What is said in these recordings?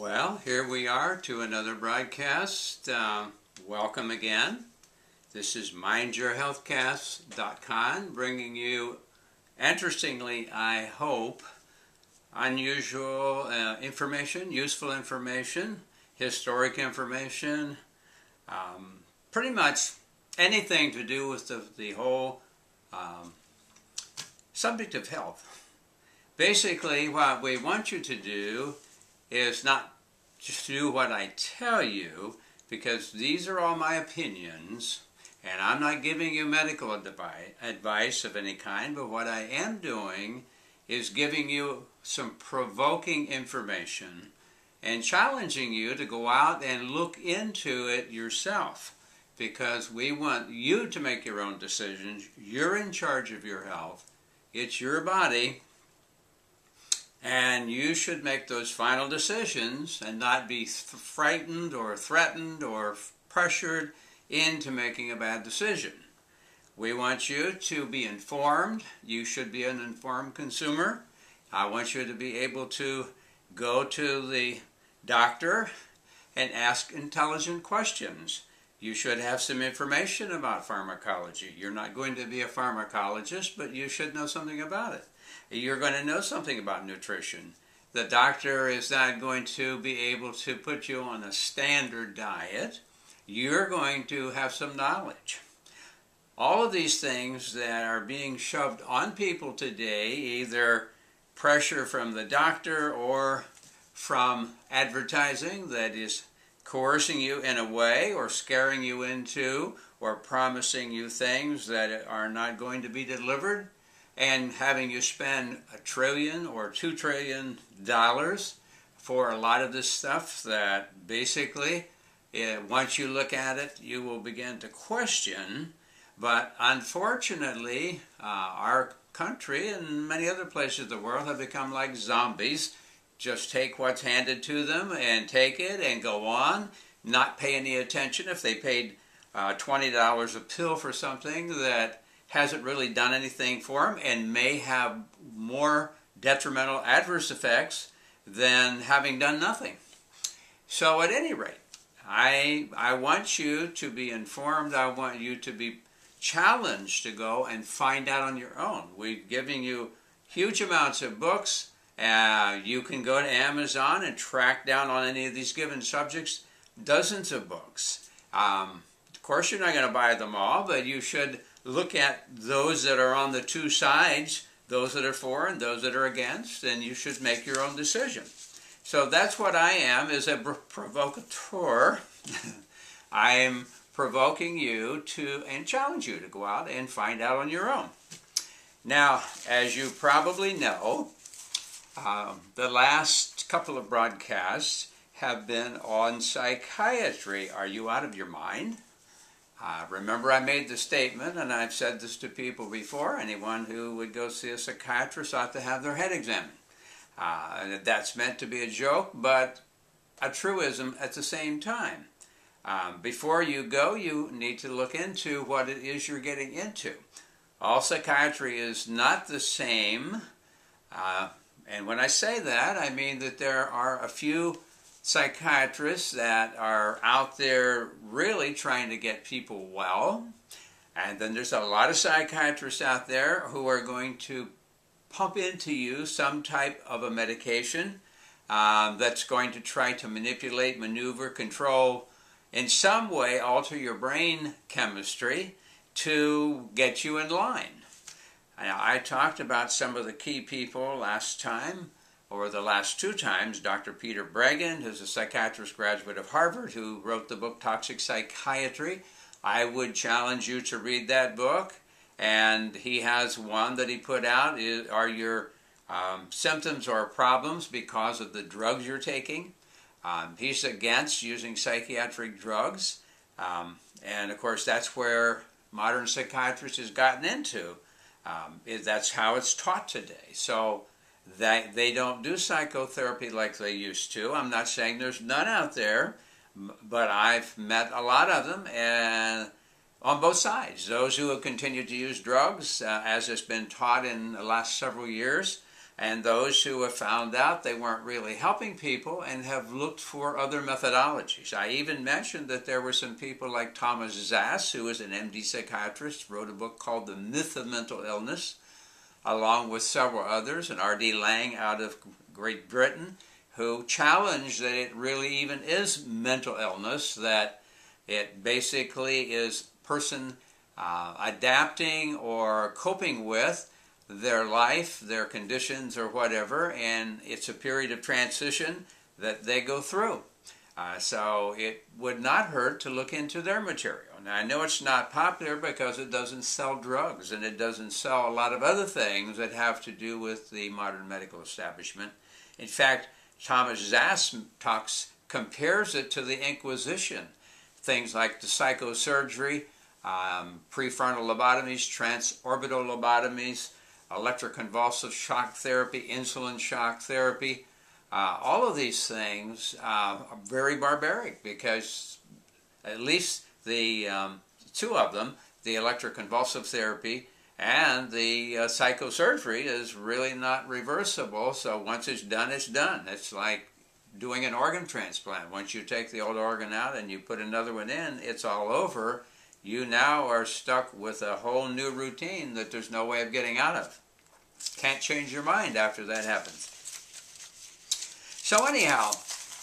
Well, here we are to another broadcast. Welcome again. This is mindyourhealthcast.com bringing you, interestingly, I hope, unusual information, useful information, historic information, pretty much anything to do with the whole subject of health. Basically, what we want you to do is not just do what I tell you, because these are all my opinions, and I'm not giving you medical advice of any kind, but what I am doing is giving you some provoking information and challenging you to go out and look into it yourself, because we want you to make your own decisions. You're in charge of your health. It's your body. And you should make those final decisions and not be frightened or threatened or pressured into making a bad decision. We want you to be informed. You should be an informed consumer. I want you to be able to go to the doctor and ask intelligent questions. You should have some information about pharmacology. You're not going to be a pharmacologist, but you should know something about it. You're going to know something about nutrition. The doctor is not going to be able to put you on a standard diet. You're going to have some knowledge. All of these things that are being shoved on people today, either pressure from the doctor or from advertising that is coercing you in a way or scaring you into or promising you things that are not going to be delivered, and having you spend $1 trillion or $2 trillion for a lot of this stuff that basically, once you look at it, you will begin to question. But unfortunately, our country and many other places of the world have become like zombies. Just take what's handed to them and take it and go on, not pay any attention. If they paid $20 a pill for something that hasn't really done anything for them and may have more detrimental adverse effects than having done nothing. So at any rate, I want you to be informed. I want you to be challenged to go and find out on your own. We're giving you huge amounts of books. You can go to Amazon and track down on any of these given subjects dozens of books. Of course, you're not going to buy them all, but you should look at those that are on the two sides, those that are for and those that are against, and you should make your own decision. So that's what I am, is a provocateur. I am provoking you to and challenge you to go out and find out on your own. Now, as you probably know, the last couple of broadcasts have been on psychiatry. Are you out of your mind? Remember, I made the statement, and I've said this to people before, anyone who would go see a psychiatrist ought to have their head examined. That's meant to be a joke, but a truism at the same time. Before you go, you need to look into what it is you're getting into. All psychiatry is not the same, and when I say that, I mean that there are a few psychiatrists that are out there really trying to get people well, and then there's a lot of psychiatrists out there who are going to pump into you some type of a medication that's going to try to manipulate, maneuver, control, in some way alter your brain chemistry to get you in line. Now, I talked about some of the key people last time, or the last two times. Dr. Peter Breggin, who's a psychiatrist graduate of Harvard, who wrote the book Toxic Psychiatry. I would challenge you to read that book, and he has one that he put out. Are your symptoms or problems because of the drugs you're taking? He's against using psychiatric drugs, and of course that's where modern psychiatrists has gotten into. That's how it's taught today. So that they don't do psychotherapy like they used to. I'm not saying there's none out there, but I've met a lot of them, and on both sides. Those who have continued to use drugs, as has been taught in the last several years, and those who have found out they weren't really helping people and have looked for other methodologies. I even mentioned that there were some people like Thomas Zass, who is an MD psychiatrist, wrote a book called The Myth of Mental Illness, along with several others, and R.D. Laing out of Great Britain, who challenged that it really even is mental illness, that it basically is person adapting or coping with their life, their conditions, or whatever, and it's a period of transition that they go through. So it would not hurt to look into their material. Now, I know it's not popular because it doesn't sell drugs, and it doesn't sell a lot of other things that have to do with the modern medical establishment. In fact, Thomas Zass compares it to the Inquisition. Things like the psychosurgery, prefrontal lobotomies, transorbital lobotomies, electroconvulsive shock therapy, insulin shock therapy. All of these things are very barbaric because at least the two of them, the electroconvulsive therapy and the psychosurgery, is really not reversible. So once it's done, it's done. It's like doing an organ transplant. Once you take the old organ out and you put another one in, it's all over. You now are stuck with a whole new routine that there's no way of getting out of. Can't change your mind after that happens. So anyhow,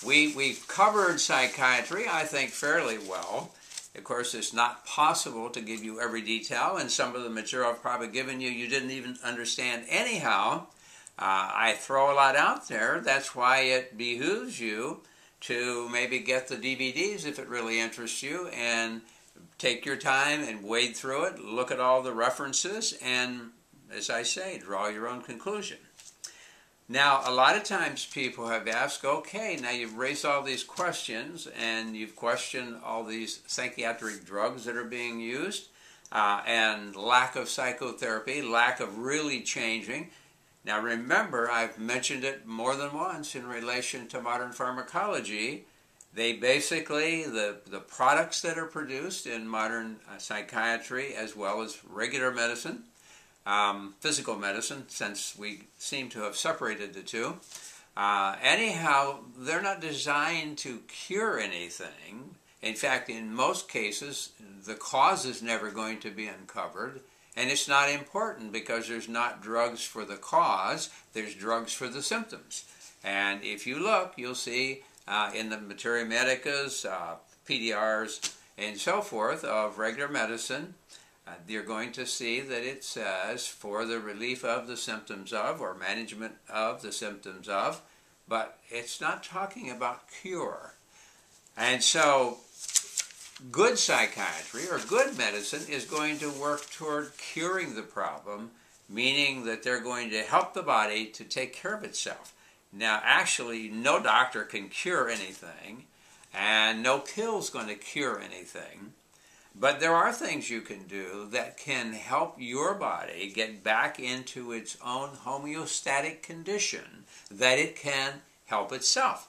we've covered psychiatry, I think, fairly well. Of course, it's not possible to give you every detail, and some of the material I've probably given you didn't even understand anyhow. I throw a lot out there. That's why it behooves you to maybe get the DVDs if it really interests you, and take your time and wade through it, look at all the references, and, as I say, draw your own conclusion. Now, a lot of times people have asked, okay, now you've raised all these questions, and you've questioned all these psychiatric drugs that are being used, and lack of psychotherapy, lack of really changing. Now remember, I've mentioned it more than once in relation to modern pharmacology. They basically, the products that are produced in modern psychiatry, as well as regular medicine, physical medicine, since we seem to have separated the two, anyhow, they're not designed to cure anything. In fact, in most cases, the cause is never going to be uncovered, and it's not important because there's not drugs for the cause, there's drugs for the symptoms. And if you look, you'll see in the Materia Medicas, PDRs, and so forth of regular medicine, you're going to see that it says for the relief of the symptoms of, or management of the symptoms of, but it's not talking about cure. And so good psychiatry or good medicine is going to work toward curing the problem, meaning that they're going to help the body to take care of itself. Now, actually, no doctor can cure anything, and no pill's going to cure anything. But there are things you can do that can help your body get back into its own homeostatic condition, that it can help itself.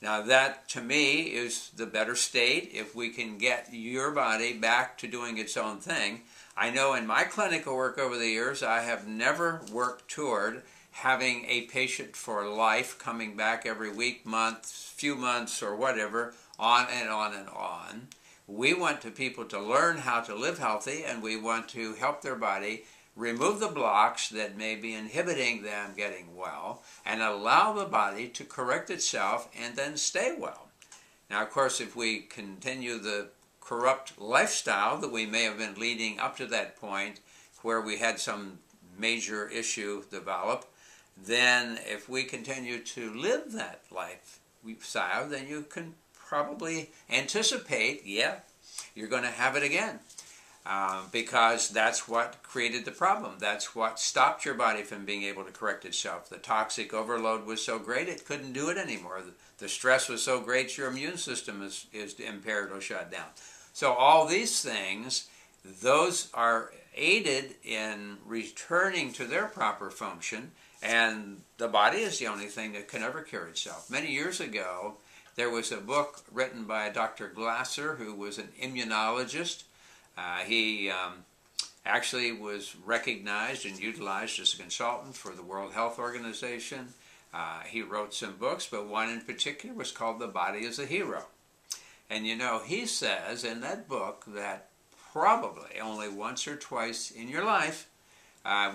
Now that, to me, is the better state, if we can get your body back to doing its own thing. I know in my clinical work over the years, I have never worked toward having a patient for life coming back every week, month, few months, or whatever, on and on and on. We want people to learn how to live healthy, and we want to help their body remove the blocks that may be inhibiting them getting well, and allow the body to correct itself and then stay well. Now, of course, if we continue the corrupt lifestyle that we may have been leading up to that point where we had some major issue develop, then if we continue to live that lifestyle, then you can probably anticipate, yeah, you're going to have it again. Because that's what created the problem. That's what stopped your body from being able to correct itself. The toxic overload was so great it couldn't do it anymore. The stress was so great your immune system is impaired or shut down. So all these things, those are aided in returning to their proper function, and the body is the only thing that can ever cure itself. Many years ago, there was a book written by Dr. Glasser, who was an immunologist. He actually was recognized and utilized as a consultant for the World Health Organization. He wrote some books, but one in particular was called The Body is a Hero. And you know, he says in that book that probably only once or twice in your life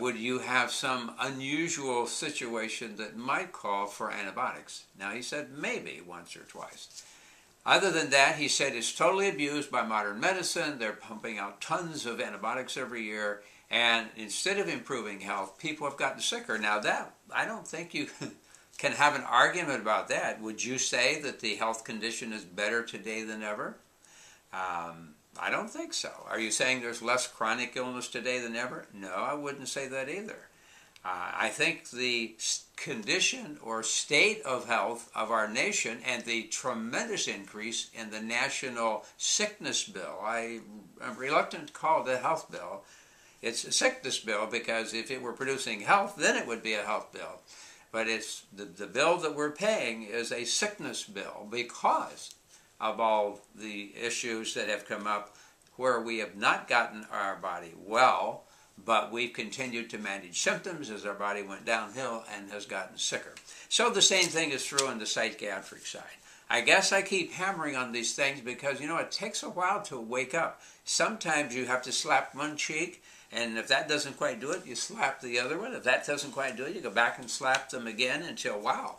would you have some unusual situation that might call for antibiotics. Now, he said maybe once or twice. Other than that, he said it's totally abused by modern medicine. They're pumping out tons of antibiotics every year, and instead of improving health, people have gotten sicker. Now, that, I don't think you can have an argument about that. Would you say that the health condition is better today than ever? I don't think so. Are you saying there's less chronic illness today than ever? No, I wouldn't say that either. I think the condition or state of health of our nation and the tremendous increase in the national sickness bill, I'm reluctant to call it a health bill. It's a sickness bill because if it were producing health, then it would be a health bill. But it's the bill that we're paying is a sickness bill because of all the issues that have come up where we have not gotten our body well, but we've continued to manage symptoms as our body went downhill and has gotten sicker. So the same thing is true on the psychiatric side. I guess I keep hammering on these things because, you know, it takes a while to wake up. Sometimes you have to slap one cheek, and if that doesn't quite do it, you slap the other one. If that doesn't quite do it, you go back and slap them again until, wow,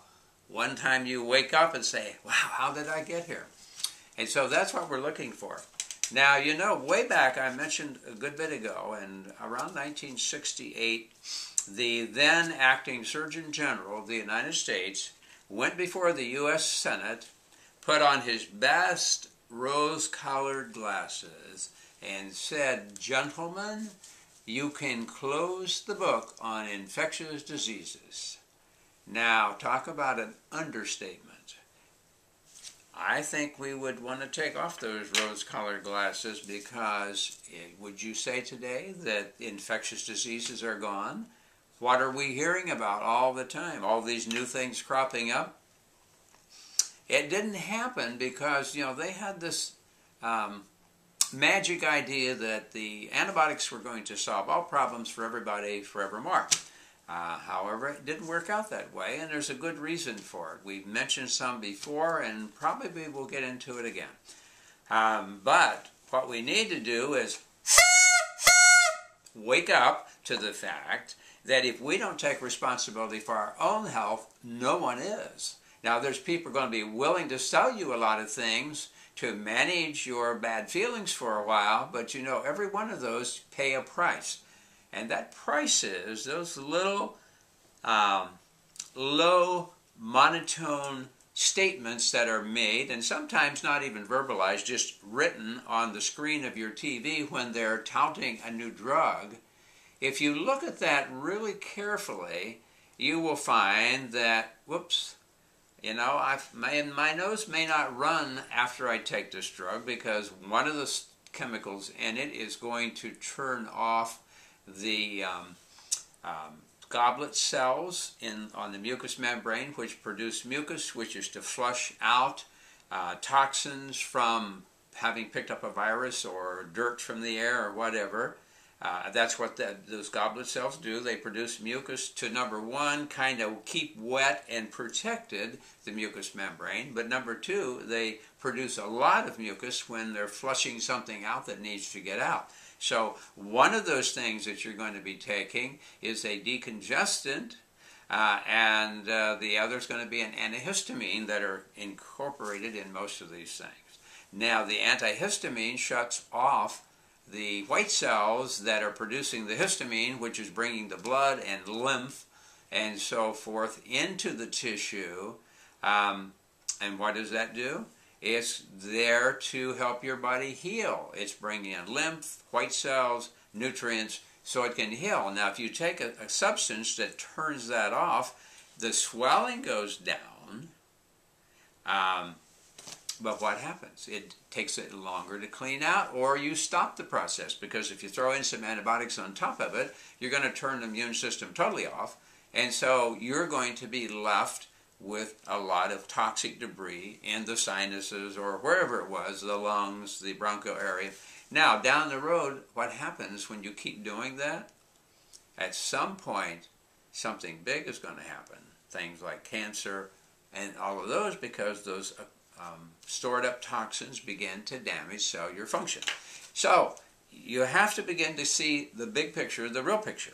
one time you wake up and say, wow, how did I get here? And so that's what we're looking for. Now, you know, way back, I mentioned a good bit ago, and around 1968, the then acting Surgeon General of the United States went before the U.S. Senate, put on his best rose-colored glasses, and said, "Gentlemen, you can close the book on infectious diseases." Now, talk about an understatement. I think we would want to take off those rose-colored glasses because would you say today that infectious diseases are gone? What are we hearing about all the time? All these new things cropping up? It didn't happen because, you know, they had this magic idea that the antibiotics were going to solve all problems for everybody forevermore. However, it didn't work out that way, and there's a good reason for it. We've mentioned some before, and probably we'll get into it again. But what we need to do is wake up to the fact that if we don't take responsibility for our own health, no one is. Now, there's people going to be willing to sell you a lot of things to manage your bad feelings for a while, but you know, every one of those pay a price. And that price is those little low monotone statements that are made, and sometimes not even verbalized, just written on the screen of your TV when they're touting a new drug. If you look at that really carefully, you will find that, whoops, you know, my nose may not run after I take this drug because one of the chemicals in it is going to turn off the goblet cells on the mucous membrane, which produce mucus, which is to flush out toxins from having picked up a virus or dirt from the air or whatever. That's what those goblet cells do. They produce mucus to, number one, kind of keep wet and protected the mucous membrane, but number two, they produce a lot of mucus when they're flushing something out that needs to get out. So one of those things that you're going to be taking is a decongestant, and the other is going to be an antihistamine that are incorporated in most of these things. Now, the antihistamine shuts off the white cells that are producing the histamine, which is bringing the blood and lymph and so forth into the tissue. And what does that do? It's there to help your body heal. It's bringing in lymph, white cells, nutrients, so it can heal. Now, if you take a substance that turns that off, the swelling goes down, but what happens? It takes it longer to clean out, or you stop the process, because if you throw in some antibiotics on top of it, you're going to turn the immune system totally off, and so you're going to be left with a lot of toxic debris in the sinuses or wherever it was, the lungs, the bronchial area, Now, down the road, what happens when you keep doing that? At some point, something big is going to happen. Things like cancer and all of those, because those stored up toxins begin to damage cellular function. So, you have to begin to see the big picture, the real picture.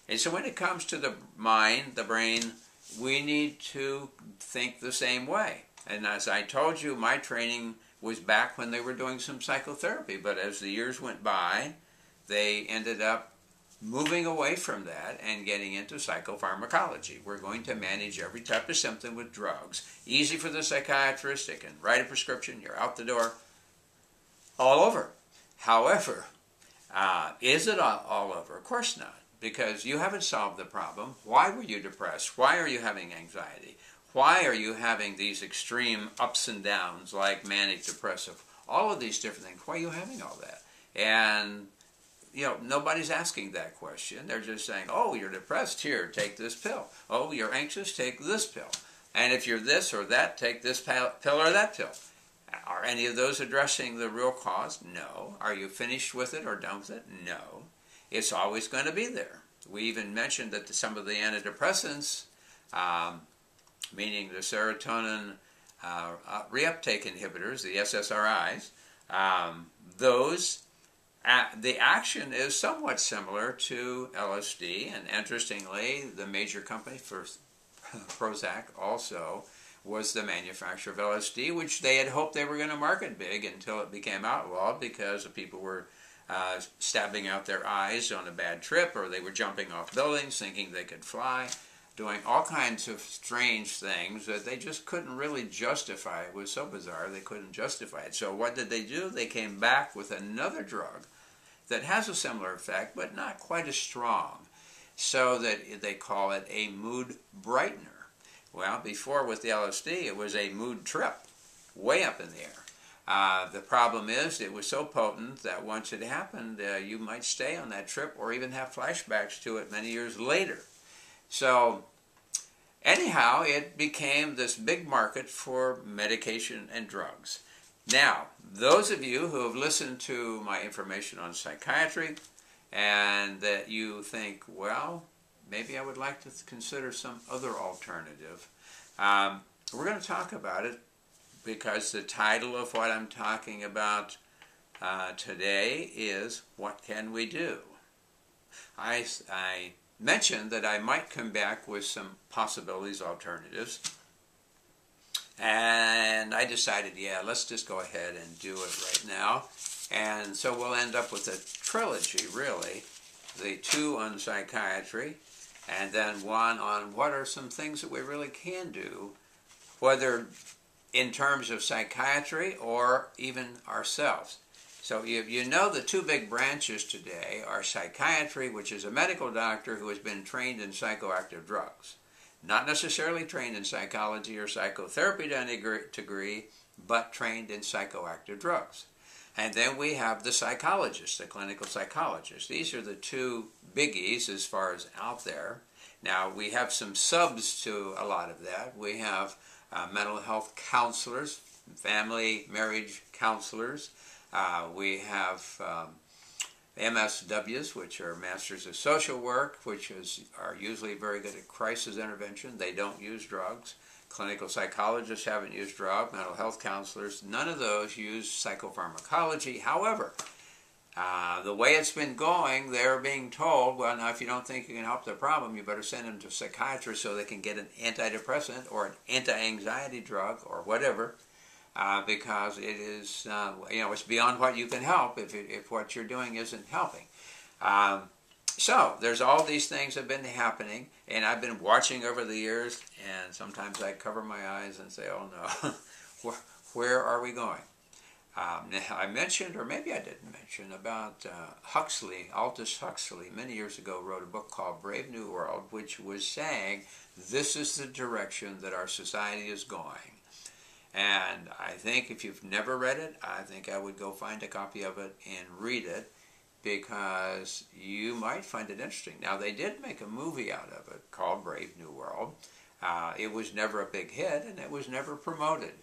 And so when it comes to the mind, the brain, we need to think the same way. And as I told you, my training was back when they were doing some psychotherapy, but as the years went by, they ended up moving away from that and getting into psychopharmacology. We're going to manage every type of symptom with drugs. Easy for the psychiatrist. They can write a prescription. You're out the door. All over. However, is it all over? Of course not, because you haven't solved the problem. Why were you depressed? Why are you having anxiety? Why are you having these extreme ups and downs like manic depressive? All of these different things. Why are you having all that? And nobody's asking that question. They're just saying, oh, you're depressed, here, take this pill. Oh, you're anxious, take this pill. And if you're this or that, take this pill or that pill. Are any of those addressing the real cause? No. Are you finished with it or done with it? No. It's always going to be there. We even mentioned that some of the antidepressants, meaning the serotonin reuptake inhibitors, the SSRIs, the action is somewhat similar to LSD, and interestingly, the major company for Prozac also was the manufacturer of LSD, which they had hoped they were going to market big until it became outlawed because people were stabbing out their eyes on a bad trip, or they were jumping off buildings thinking they could fly, doing all kinds of strange things that they just couldn't really justify. It was so bizarre they couldn't justify it. So what did they do? They came back with another drug that has a similar effect, but not quite as strong, so that they call it a mood brightener. Well, before with the LSD, it was a mood trip, way up in the air. The problem is it was so potent that once it happened, you might stay on that trip or even have flashbacks to it many years later. So anyhow, it became this big market for medication and drugs. Now, those of you who have listened to my information on psychiatry and that you think, well, maybe I would like to consider some other alternative, we're going to talk about it because the title of what I'm talking about today is, What Can We Do? I mentioned that I might come back with some possibilities, alternatives, and I decided, yeah, let's just go ahead and do it right now. And so we'll end up with a trilogy, really. The 2 on psychiatry, and then 1 on what are some things that we really can do, whether in terms of psychiatry or even ourselves. So you know the 2 big branches today are psychiatry, which is a medical doctor who has been trained in psychoactive drugs. Not necessarily trained in psychology or psychotherapy to any degree, but trained in psychoactive drugs. And then we have the psychologists, the clinical psychologists. These are the 2 biggies as far as out there. Now, we have some subs to a lot of that. We have mental health counselors, family marriage counselors. We have MSWs, which are Masters of Social Work, which are usually very good at crisis intervention. They don't use drugs. Clinical psychologists haven't used drugs. Mental health counselors, none of those use psychopharmacology. However, the way it's been going, they're being told, well, now if you don't think you can help the problem, you better send them to a psychiatrist so they can get an antidepressant or an anti-anxiety drug or whatever. Because it is, it's beyond what you can help if what you're doing isn't helping. So there's all these things that have been happening, and I've been watching over the years, and sometimes I cover my eyes and say, oh no, where are we going? I mentioned, or maybe I didn't mention, about Huxley, Aldous Huxley, many years ago wrote a book called Brave New World, which was saying this is the direction that our society is going. And I think if you've never read it, I think I would go find a copy of it and read it, because you might find it interesting. Now, they did make a movie out of it called Brave New World. It was never a big hit, and it was never promoted.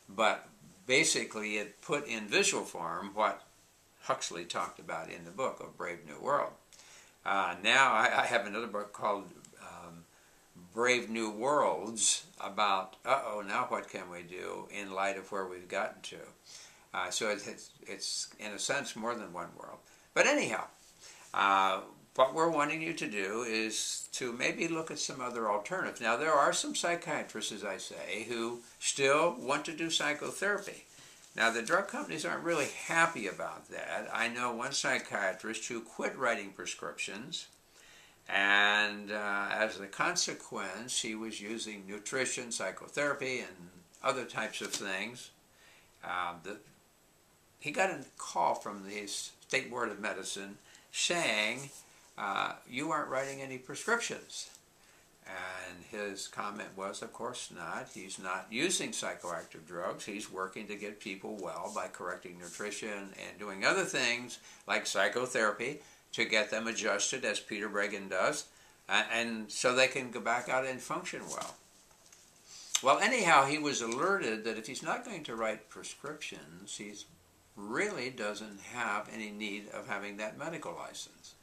But basically, it put in visual form what Huxley talked about in the book of Brave New World. Now I have another book called Brave New Worlds about, now what can we do in light of where we've gotten to? So it's in a sense more than one world. But anyhow, what we're wanting you to do is to maybe look at some other alternatives. Now, there are some psychiatrists, as I say, who still want to do psychotherapy. Now, the drug companies aren't really happy about that. I know one psychiatrist who quit writing prescriptions, and as a consequence, he was using nutrition, psychotherapy, and other types of things. He got a call from the State Board of Medicine saying, you aren't writing any prescriptions. And his comment was, of course not. He's not using psychoactive drugs. He's working to get people well by correcting nutrition and doing other things like psychotherapy to get them adjusted, as Peter Bregan does, and so they can go back out and function well. Well, anyhow, he was alerted that if he's not going to write prescriptions, he really doesn't have any need of having that medical license.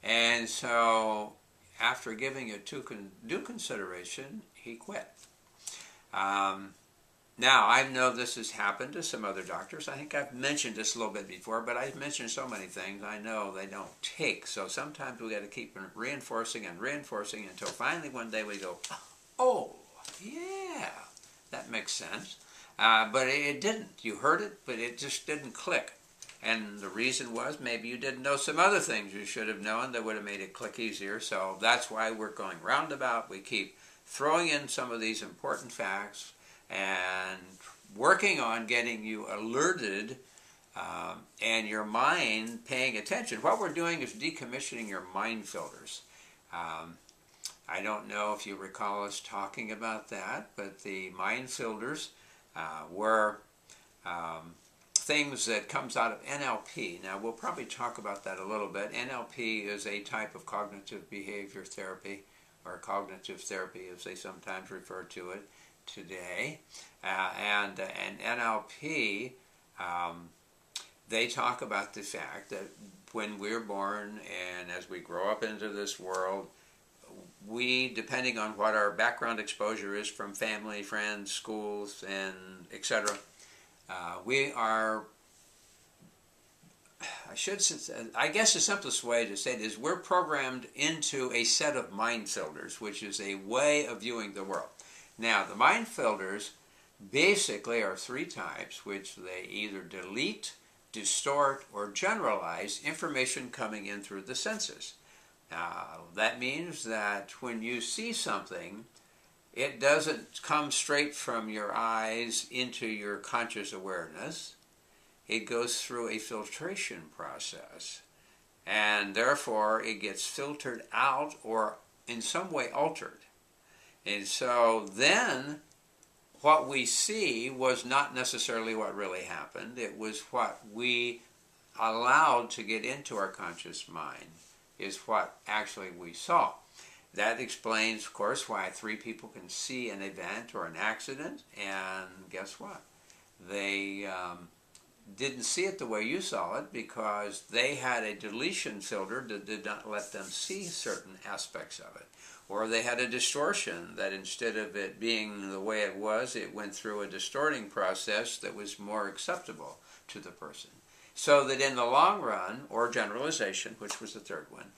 And so, after giving it due consideration, he quit. Now, I know this has happened to some other doctors. I think I've mentioned this a little bit before, but I've mentioned so many things I know they don't take. So sometimes we got to keep reinforcing and reinforcing until finally one day we go, oh, yeah, that makes sense. But it didn't. You heard it, but it just didn't click. And the reason was maybe you didn't know some other things you should have known that would have made it click easier. So that's why we're going roundabout. We keep throwing in some of these important facts and working on getting you alerted and your mind paying attention. What we're doing is decommissioning your mind filters. I don't know if you recall us talking about that, but the mind filters were things that comes out of NLP. Now, we'll probably talk about that a little bit. NLP is a type of cognitive behavior therapy, or cognitive therapy as they sometimes refer to it today. And NLP, they talk about the fact that when we're born and as we grow up into this world, we, depending on what our background exposure is from family, friends, schools, and etc., we are, I guess the simplest way to say it is we're programmed into a set of mind filters, which is a way of viewing the world. Now, the mind filters basically are three types, which they either delete, distort, or generalize information coming in through the senses. Now, that means that when you see something, it doesn't come straight from your eyes into your conscious awareness. It goes through a filtration process, and therefore it gets filtered out or in some way altered. And so then what we see was not necessarily what really happened. It was what we allowed to get into our conscious mind is what actually we saw. That explains, of course, why three people can see an event or an accident, and guess what? They didn't see it the way you saw it because they had a deletion filter that did not let them see certain aspects of it. Or they had a distortion that instead of it being the way it was, it went through a distorting process that was more acceptable to the person. So that in the long run, or generalization, which was the third one,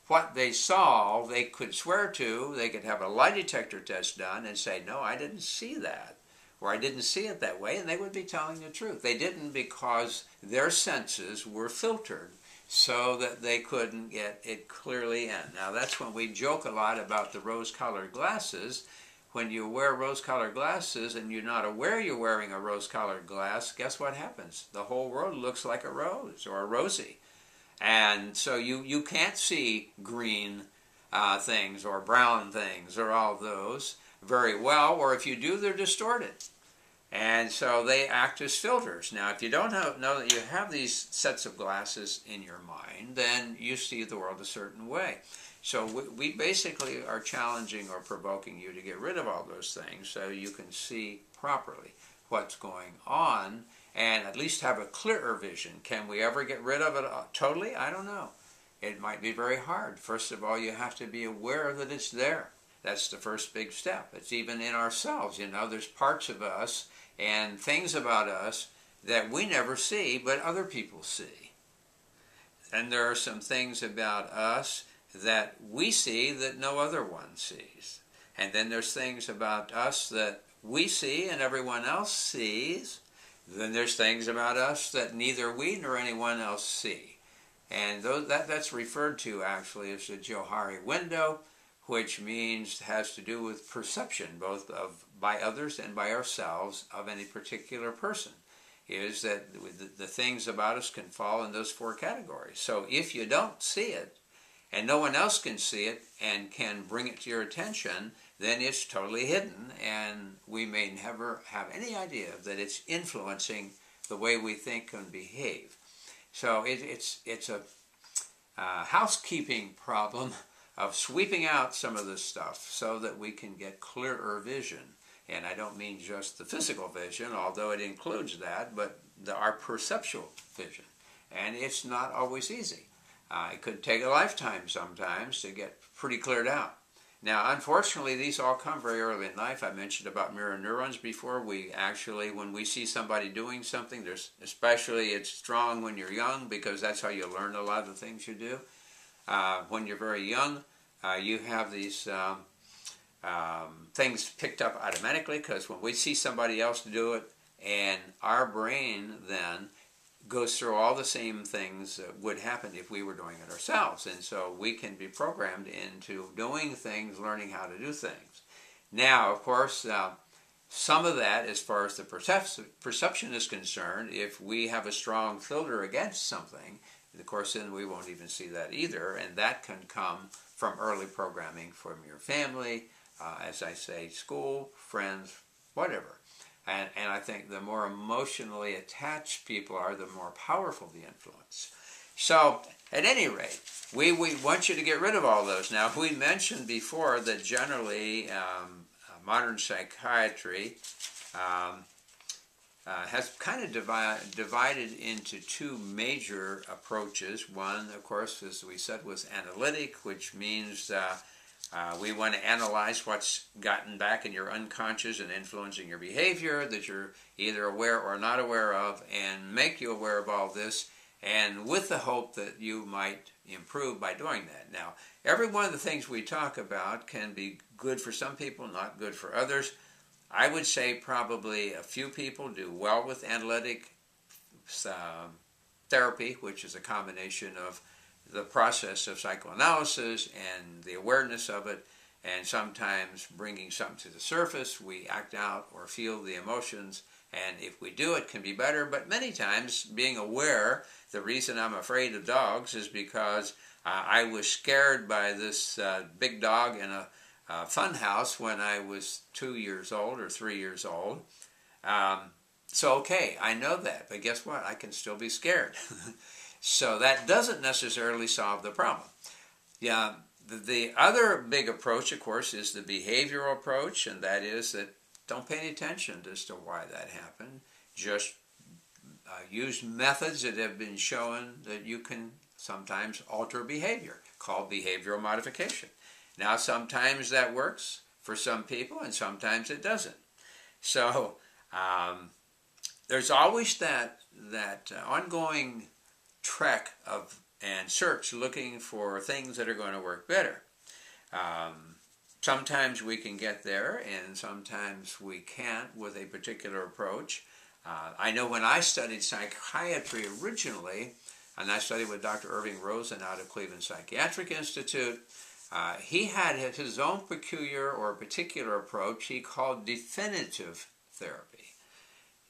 what they saw, they could swear to, they could have a lie detector test done and say, no, I didn't see that, or I didn't see it that way, and they would be telling the truth. They didn't because their senses were filtered so that they couldn't get it clearly in. Now, that's when we joke a lot about the rose-colored glasses. When you wear rose-colored glasses and you're not aware you're wearing a rose-colored glass, guess what happens? The whole world looks like a rose or a rosy. And so you can't see green things or brown things or all those very well, or if you do, they're distorted. And so they act as filters. Now, if you don't know that you have these sets of glasses in your mind, then you see the world a certain way. So we basically are challenging or provoking you to get rid of all those things so you can see properly what's going on and at least have a clearer vision. Can we ever get rid of it totally? I don't know. It might be very hard. First of all, you have to be aware that it's there. That's the first big step. It's even in ourselves. You know, there's parts of us and things about us that we never see, but other people see. And there are some things about us that we see that no other one sees. And then there's things about us that we see and everyone else sees. Then there's things about us that neither we nor anyone else see. And that's referred to actually as the Johari window, which means has to do with perception, both by others and by ourselves, of any particular person. Is that the things about us can fall in those four categories. So if you don't see it, and no one else can see it and can bring it to your attention, then it's totally hidden, and we may never have any idea that it's influencing the way we think and behave. So it's a housekeeping problem of sweeping out some of this stuff so that we can get clearer vision. And I don't mean just the physical vision, although it includes that, but our perceptual vision. And it's not always easy. It could take a lifetime sometimes to get pretty cleared out. Now, unfortunately, these all come very early in life. I mentioned about mirror neurons before. We actually, when we see somebody doing something, especially it's strong when you're young, because that's how you learn a lot of the things you do. When you're very young, you have these things picked up automatically, because when we see somebody else do it, and our brain then goes through all the same things that would happen if we were doing it ourselves. And so we can be programmed into doing things, learning how to do things. Now, of course, some of that, as far as the perception is concerned, if we have a strong filter against something, of course, then we won't even see that either. And that can come from early programming from your family, as I say, school, friends, whatever. And I think the more emotionally attached people are, the more powerful the influence. So, at any rate, we want you to get rid of all those. Now, we mentioned before that generally modern psychiatry has kind of divided into two major approaches. One, of course, as we said, was analytic, which means we want to analyze what's gotten back in your unconscious and influencing your behavior that you're either aware or not aware of, and make you aware of all this, and with the hope that you might improve by doing that. Now, every one of the things we talk about can be good for some people, not good for others. I would say probably a few people do well with analytic therapy, which is a combination of the process of psychoanalysis and the awareness of it, and sometimes bringing something to the surface. We act out or feel the emotions, and if we do, it can be better. But many times, being aware, the reason I'm afraid of dogs is because I was scared by this big dog in a fun house when I was 2 years old or 3 years old. So, okay, I know that, but guess what? I can still be scared. So that doesn't necessarily solve the problem. Yeah, the other big approach, of course, is the behavioral approach, and that is that don't pay any attention as to why that happened. Just use methods that have been shown that you can sometimes alter behavior, called behavioral modification. Now, sometimes that works for some people, and sometimes it doesn't. So there's always that ongoing trek of and search looking for things that are going to work better. Sometimes we can get there, and sometimes we can't with a particular approach. I know when I studied psychiatry originally, and I studied with Dr. Irving Rosen out of Cleveland Psychiatric Institute, he had his own peculiar or particular approach he called definitive therapy.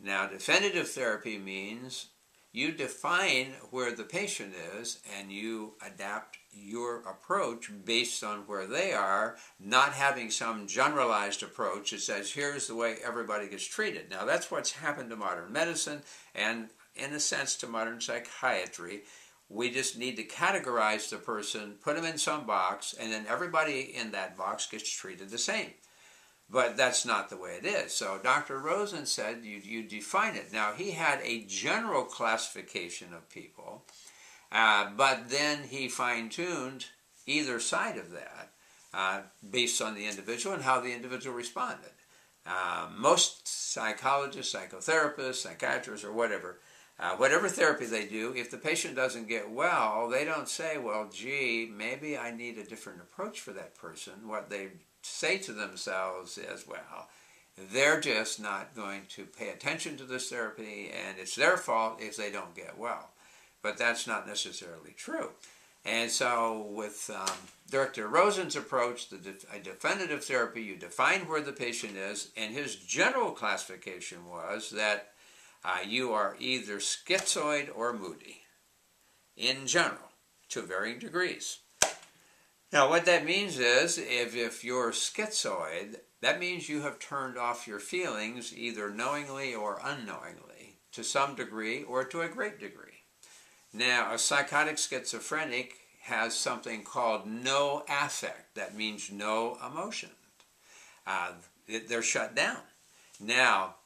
Now, definitive therapy means you define where the patient is and you adapt your approach based on where they are, not having some generalized approach that says, here's the way everybody gets treated. Now, that's what's happened to modern medicine and, in a sense, to modern psychiatry. We just need to categorize the person, put them in some box, and then everybody in that box gets treated the same. But that's not the way it is. So Dr. Rosen said you define it. Now, he had a general classification of people, but then he fine-tuned either side of that based on the individual and how the individual responded. Most psychologists, psychotherapists, psychiatrists, or whatever therapy they do, if the patient doesn't get well, they don't say, well, gee, maybe I need a different approach for that person. What they say to themselves is, well, they're just not going to pay attention to this therapy, and it's their fault if they don't get well. But that's not necessarily true. And so with Dr. Rosen's approach, a definitive therapy, you define where the patient is, and his general classification was that you are either schizoid or moody, in general, to varying degrees. Now, what that means is, if you're schizoid, that means you have turned off your feelings either knowingly or unknowingly, to some degree or to a great degree. Now, a psychotic schizophrenic has something called no affect. That means no emotion. They're shut down. Now,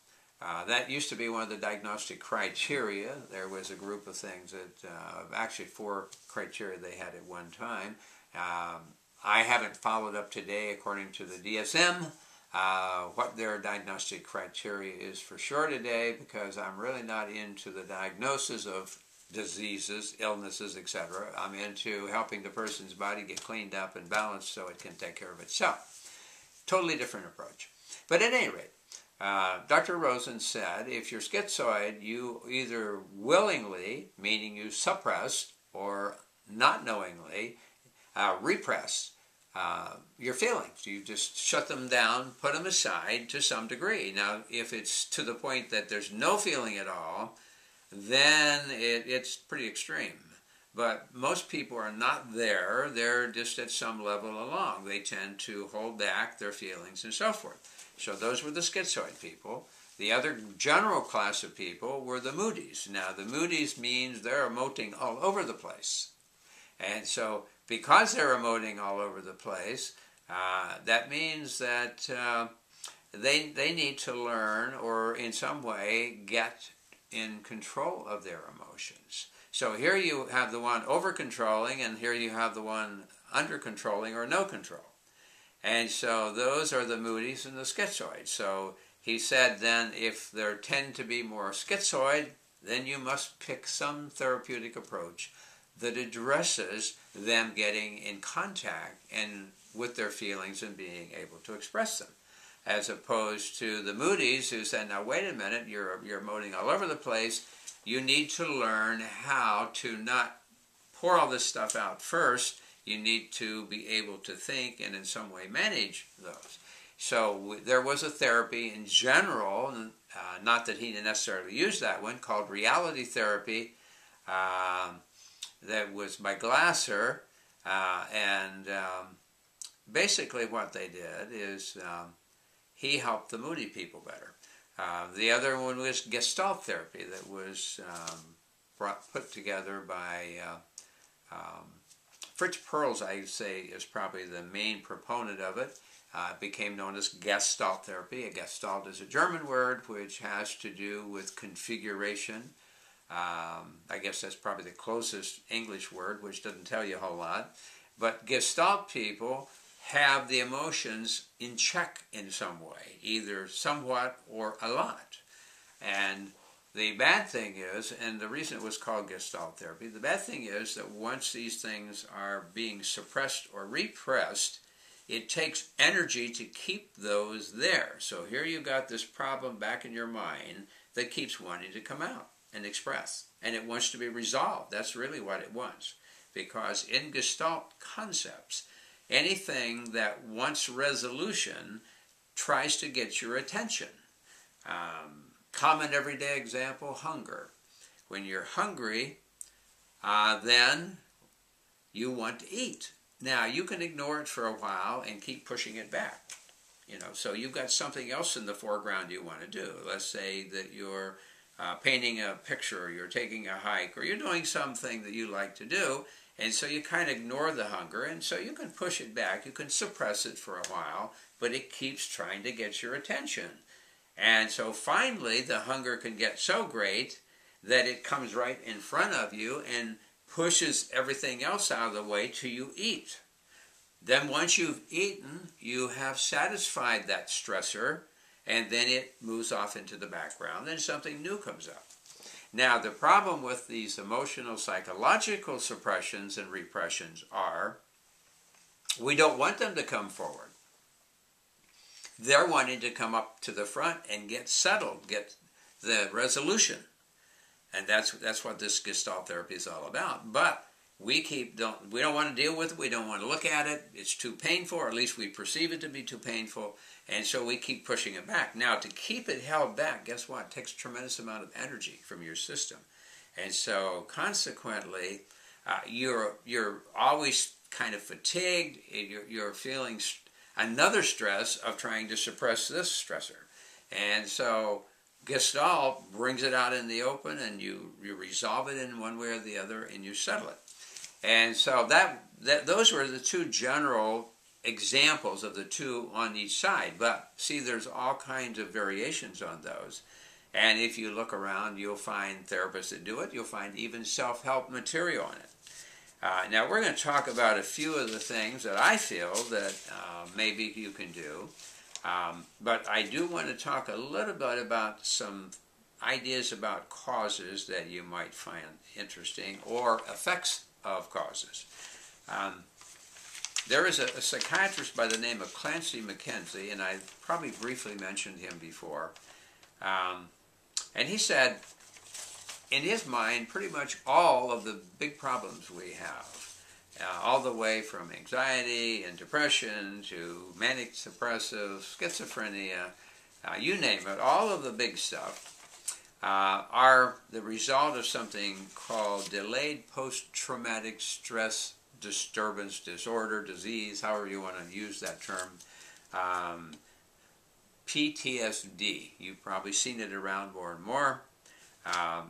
that used to be one of the diagnostic criteria. There was a group of things that, actually 4 criteria they had at one time. I haven't followed up today according to the DSM what their diagnostic criteria is for sure today, because I'm really not into the diagnosis of diseases, illnesses, etc. I'm into helping the person's body get cleaned up and balanced so it can take care of itself. Totally different approach. But at any rate, Dr. Rosen said if you're schizoid, you either willingly, meaning you suppress, or not knowingly, repress your feelings. You just shut them down, put them aside to some degree. Now, if it's to the point that there's no feeling at all, then it's pretty extreme. But most people are not there. They're just at some level along. They tend to hold back their feelings and so forth. So those were the schizoid people. The other general class of people were the moodies. Now, the moodies means they're emoting all over the place. And so because they're emoting all over the place, that means that they need to learn or in some way get in control of their emotions. So here you have the one over-controlling, and here you have the one under-controlling or no control. And so those are the moodies and the schizoid. So he said then if there tend to be more schizoid, then you must pick some therapeutic approach that addresses them getting in contact and with their feelings and being able to express them. As opposed to the moodies who said, now wait a minute, you're emoting all over the place. You need to learn how to not pour all this stuff out first. You need to be able to think and in some way manage those. So there was a therapy in general, not that he necessarily used that one, called reality therapy, that was by Glasser. Basically what they did is he helped the moody people better. The other one was Gestalt therapy that was put together by Fritz Perls, I say, is probably the main proponent of it. It became known as Gestalt therapy. A Gestalt is a German word which has to do with configuration. I guess that's probably the closest English word, which doesn't tell you a whole lot. But Gestalt people have the emotions in check in some way, either somewhat or a lot. And the bad thing is, and the reason it was called Gestalt therapy, the bad thing is that once these things are being suppressed or repressed, it takes energy to keep those there. So here you've got this problem back in your mind that keeps wanting to come out and express. And it wants to be resolved. That's really what it wants. Because in Gestalt concepts, anything that wants resolution tries to get your attention. Common everyday example, hunger. When you're hungry, then you want to eat. Now, you can ignore it for a while and keep pushing it back. So you've got something else in the foreground you want to do. Let's say that you're painting a picture, or you're taking a hike, or you're doing something that you like to do, and so you kind of ignore the hunger, and so you can push it back, you can suppress it for a while, but it keeps trying to get your attention. And so finally, the hunger can get so great that it comes right in front of you and pushes everything else out of the way till you eat. Then once you've eaten, you have satisfied that stressor, and then it moves off into the background, and something new comes up. Now, the problem with these emotional psychological suppressions and repressions are we don't want them to come forward. They're wanting to come up to the front and get settled, get the resolution. And that's what this Gestalt therapy is all about. But we don't want to deal with it. We don't want to look at it. It's too painful, or at least we perceive it to be too painful. And so we keep pushing it back. Now, to keep it held back, guess what? It takes a tremendous amount of energy from your system. And so consequently, you're always kind of fatigued. You're feeling another stress of trying to suppress this stressor. And so Gestalt brings it out in the open, and you resolve it in one way or the other, and you settle it. And so those were the two general examples of the two on each side. But see, there's all kinds of variations on those. And if you look around, you'll find therapists that do it. You'll find even self-help material on it. Now, we're going to talk about a few of the things that I feel that maybe you can do. But I do want to talk a little bit about some ideas about causes that you might find interesting, or effects of causes. There is a psychiatrist by the name of Clancy McKenzie, and I probably briefly mentioned him before. And he said, in his mind, pretty much all of the big problems we have, all the way from anxiety and depression to manic depressive, schizophrenia, you name it, all of the big stuff are the result of something called delayed post-traumatic stress disturbance disorder, disease, however you want to use that term, PTSD. You've probably seen it around more and more.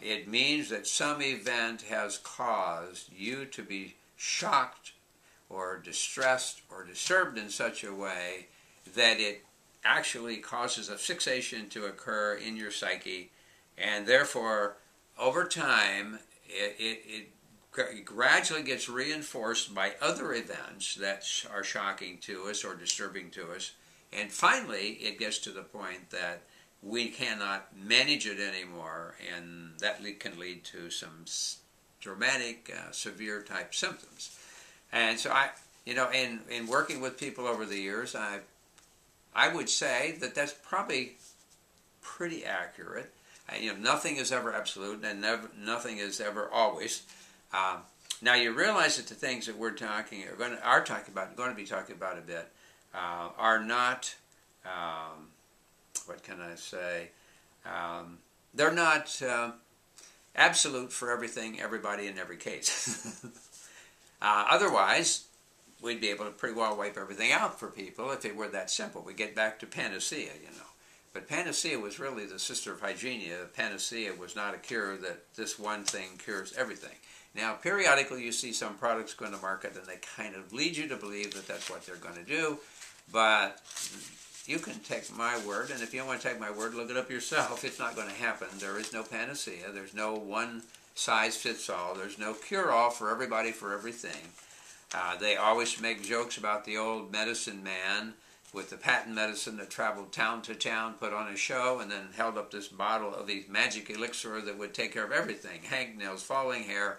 It means that some event has caused you to be shocked or distressed or disturbed in such a way that it actually causes a fixation to occur in your psyche, and therefore over time it gradually gets reinforced by other events that are shocking to us or disturbing to us, and finally it gets to the point that we cannot manage it anymore, and that can lead to some dramatic, severe type symptoms. And so in working with people over the years, I would say that that's probably pretty accurate. Nothing is ever absolute, and nothing is ever always. Now you realize that the things that we're going to be talking about a bit, are not. What can I say? They're not absolute for everything, everybody, in every case. Otherwise, we'd be able to pretty well wipe everything out for people if it were that simple. We get back to panacea, But panacea was really the sister of hygienia. Panacea was not a cure that this one thing cures everything. Now, periodically you see some products go to market and they kind of lead you to believe that that's what they're going to do, but you can take my word, and if you don't want to take my word, look it up yourself. It's not going to happen. There is no panacea. There's no one size fits all. There's no cure-all for everybody for everything. They always make jokes about the old medicine man with the patent medicine that traveled town to town, put on a show, and then held up this bottle of the magic elixir that would take care of everything. Hangnails, falling hair,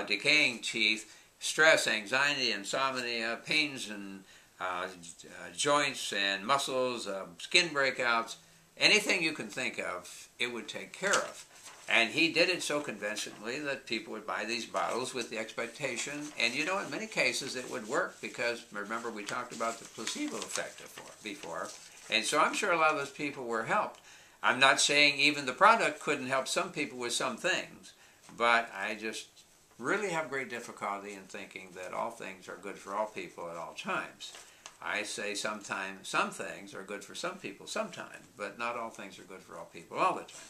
decaying teeth, stress, anxiety, insomnia, pains and joints and muscles, skin breakouts, anything you can think of, it would take care of. And he did it so conventionally that people would buy these bottles with the expectation, and in many cases it would work, because remember we talked about the placebo effect before, and so I'm sure a lot of those people were helped. I'm not saying even the product couldn't help some people with some things, but I just really have great difficulty in thinking that all things are good for all people at all times. I say sometimes some things are good for some people sometimes, but not all things are good for all people all the time.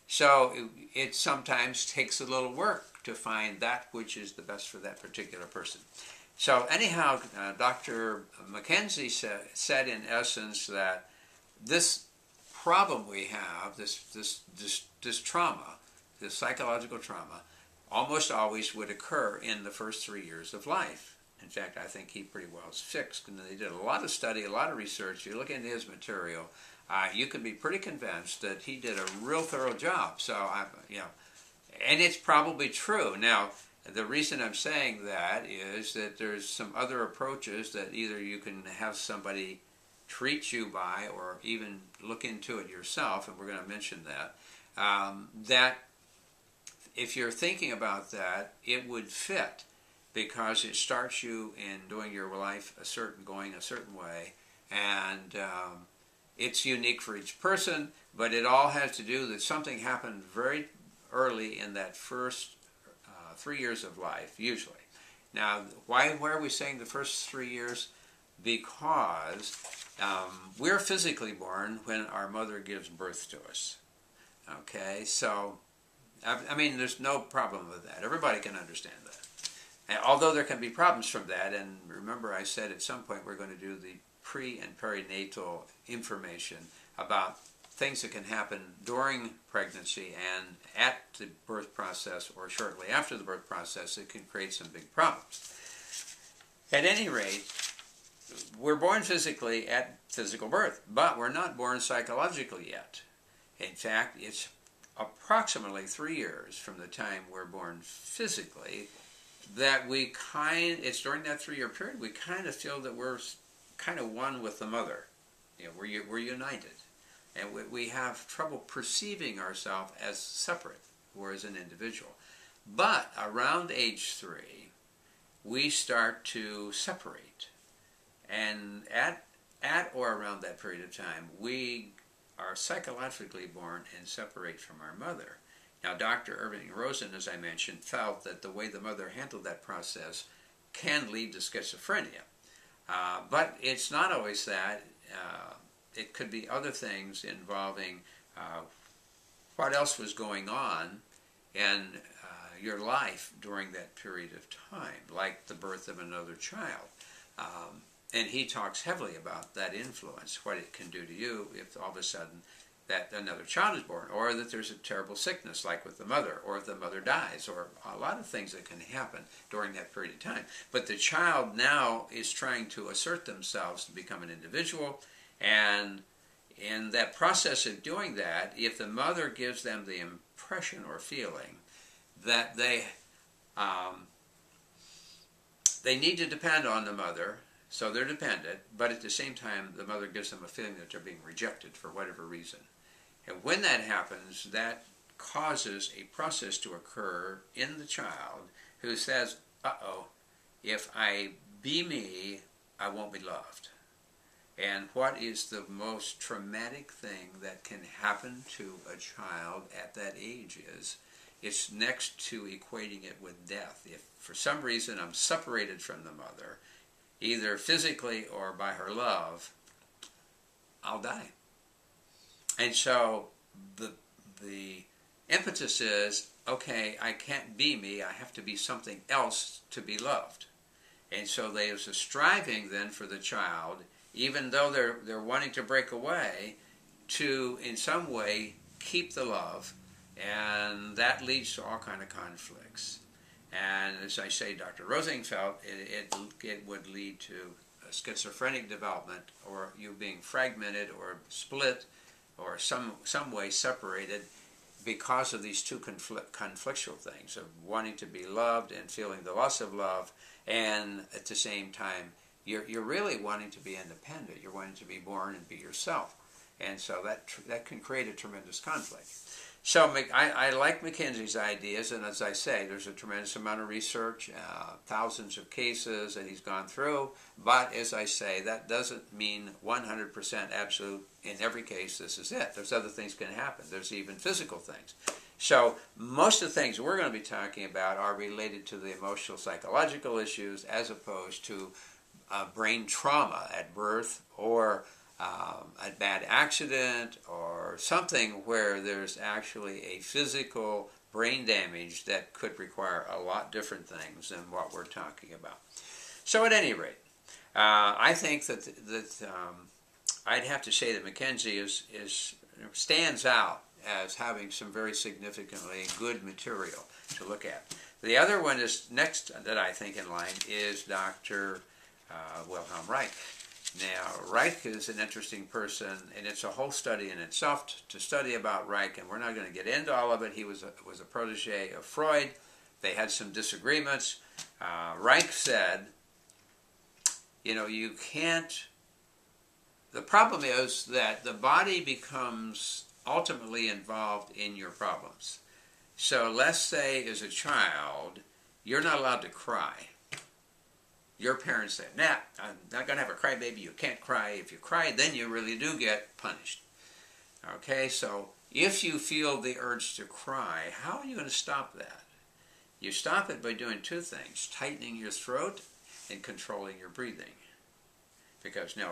So it sometimes takes a little work to find that which is the best for that particular person. So anyhow, Dr. Mackenzie said in essence that this problem we have, this trauma, this psychological trauma, almost always would occur in the first 3 years of life. In fact, I think he pretty well is fixed. And they did a lot of study, a lot of research. You look into his material, you can be pretty convinced that he did a real thorough job. So, and it's probably true. Now, the reason I'm saying that is that there's some other approaches that either you can have somebody treat you by or even look into it yourself, and we're going to mention that, that if you're thinking about that, it would fit because it starts you in doing your life going a certain way, and it's unique for each person, but it all has to do that something happened very early in that first 3 years of life, usually. Now, why are we saying the first 3 years? Because we're physically born when our mother gives birth to us. Okay, so, I mean, there's no problem with that. Everybody can understand that. And although there can be problems from that, and remember I said at some point we're going to do the pre- and perinatal information about things that can happen during pregnancy and at the birth process or shortly after the birth process that can create some big problems. At any rate, we're born physically at physical birth, but we're not born psychologically yet. In fact, it's approximately 3 years from the time we're born physically that it's during that 3-year period we kind of feel that we're kind of one with the mother. We're united. And we have trouble perceiving ourselves as separate or as an individual. But around age 3, we start to separate. And at or around that period of time, we are psychologically born and separate from our mother. Now, Dr. Irving Rosen, as I mentioned, felt that the way the mother handled that process can lead to schizophrenia. But it's not always that. It could be other things involving what else was going on in your life during that period of time, like the birth of another child. And he talks heavily about that influence, what it can do to you if all of a sudden that another child is born, or that there's a terrible sickness like with the mother, or if the mother dies, or a lot of things that can happen during that period of time. But the child now is trying to assert themselves to become an individual, and in that process of doing that, if the mother gives them the impression or feeling that they need to depend on the mother, so they're dependent, but at the same time the mother gives them a feeling that they're being rejected for whatever reason. And when that happens, that causes a process to occur in the child who says, uh-oh, if I be me, I won't be loved. And what is the most traumatic thing that can happen to a child at that age is, it's next to equating it with death. If for some reason I'm separated from the mother, either physically or by her love, I'll die. And so the impetus is, okay, I can't be me, I have to be something else to be loved. And so there's a striving then for the child, even though they're wanting to break away, to in some way keep the love, and that leads to all kind of conflicts. And as I say, Dr. Rosing felt it would lead to a schizophrenic development, or you being fragmented or split or some way separated because of these two conflictual things of wanting to be loved and feeling the loss of love, and at the same time you're really wanting to be independent. You're wanting to be born and be yourself, and so that can create a tremendous conflict. So I like Mackenzie's ideas, and as I say, there's a tremendous amount of research, thousands of cases that he's gone through, but as I say, that doesn't mean 100% absolute in every case this is it. There's other things can happen. There's even physical things. So most of the things we're going to be talking about are related to the emotional psychological issues as opposed to brain trauma at birth or a bad accident or something where there's actually a physical brain damage that could require a lot different things than what we're talking about. So at any rate, I think that I'd have to say that Mackenzie stands out as having some very significantly good material to look at. The other one is next that I think in line is Dr. Wilhelm Reich. Now, Reich is an interesting person, and it's a whole study in itself to study about Reich, and we're not going to get into all of it. He was a protege of Freud. They had some disagreements. Reich said, you can't... The problem is that the body becomes ultimately involved in your problems. So let's say as a child, you're not allowed to cry. Your parents say, nah, I'm not going to have a crybaby, you can't cry. If you cry, then you really do get punished. Okay, so if you feel the urge to cry, how are you going to stop that? You stop it by doing two things, tightening your throat and controlling your breathing. Because now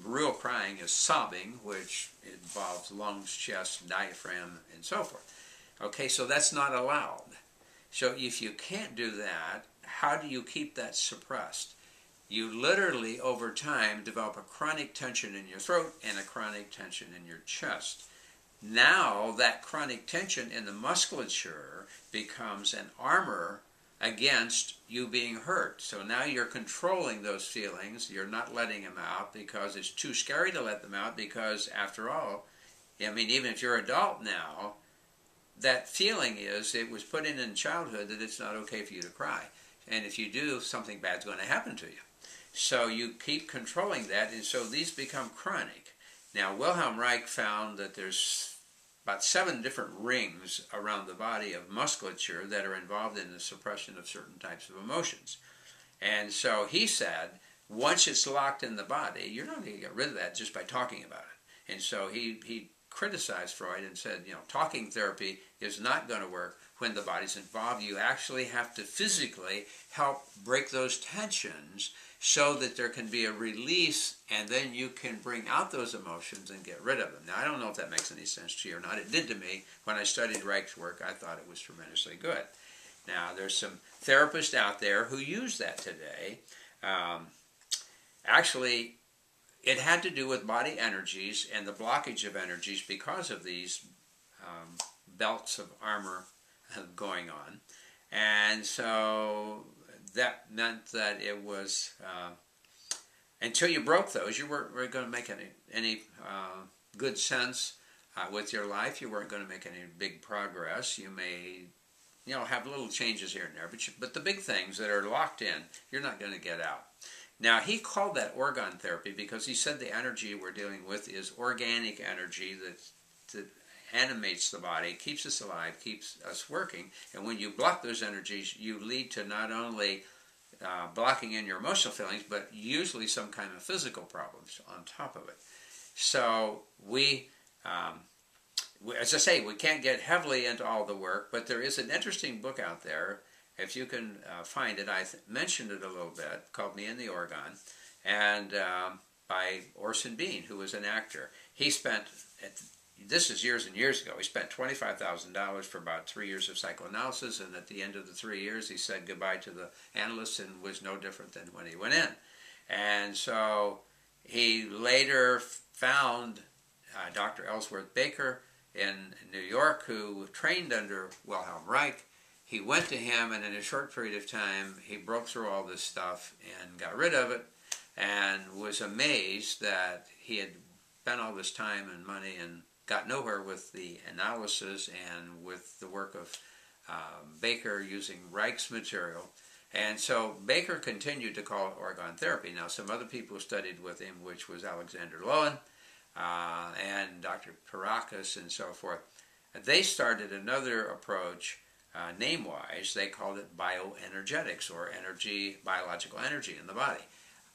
real crying is sobbing, which involves lungs, chest, diaphragm, and so forth. Okay, so that's not allowed. So if you can't do that, how do you keep that suppressed? You literally, over time, develop a chronic tension in your throat and a chronic tension in your chest. Now, that chronic tension in the musculature becomes an armor against you being hurt. So now you're controlling those feelings. You're not letting them out because it's too scary to let them out because, after all, I mean, even if you're an adult now, that feeling is, it was put in childhood that it's not okay for you to cry. And if you do, something bad's going to happen to you. So you keep controlling that, and so these become chronic. Now, Wilhelm Reich found that there's about 7 different rings around the body of musculature that are involved in the suppression of certain types of emotions. And so he said, once it's locked in the body, you're not going to get rid of that just by talking about it. And so he criticized Freud and said, talking therapy is not going to work when the body's involved. You actually have to physically help break those tensions so that there can be a release, and then you can bring out those emotions and get rid of them. Now, I don't know if that makes any sense to you or not. It did to me. When I studied Reich's work, I thought it was tremendously good. Now, there's some therapists out there who use that today. Actually, it had to do with body energies and the blockage of energies because of these belts of armor going on. And so that meant that it was, until you broke those, you weren't going to make any good sense with your life. You weren't going to make any big progress. You may, have little changes here and there, but the big things that are locked in, you're not going to get out. Now, he called that organ therapy because he said the energy we're dealing with is organic energy that animates the body, keeps us alive, keeps us working. And when you block those energies, you lead to not only blocking in your emotional feelings, but usually some kind of physical problems on top of it. So as I say, we can't get heavily into all the work, but there is an interesting book out there. If you can find it, I mentioned it a little bit, called Me and the Organ, and by Orson Bean, who was an actor. He spent, this is years and years ago, he spent $25,000 for about 3 years of psychoanalysis, and at the end of the 3 years, he said goodbye to the analysts and was no different than when he went in. And so he later found Dr. Ellsworth Baker in New York, who trained under Wilhelm Reich. He went to him, and in a short period of time, he broke through all this stuff and got rid of it, and was amazed that he had spent all this time and money and got nowhere with the analysis and with the work of Baker using Reich's material. And so Baker continued to call it organ therapy. Now, some other people who studied with him, which was Alexander Lowen and Dr. Parakas and so forth, they started another approach. Name-wise, they called it bioenergetics, or biological energy in the body.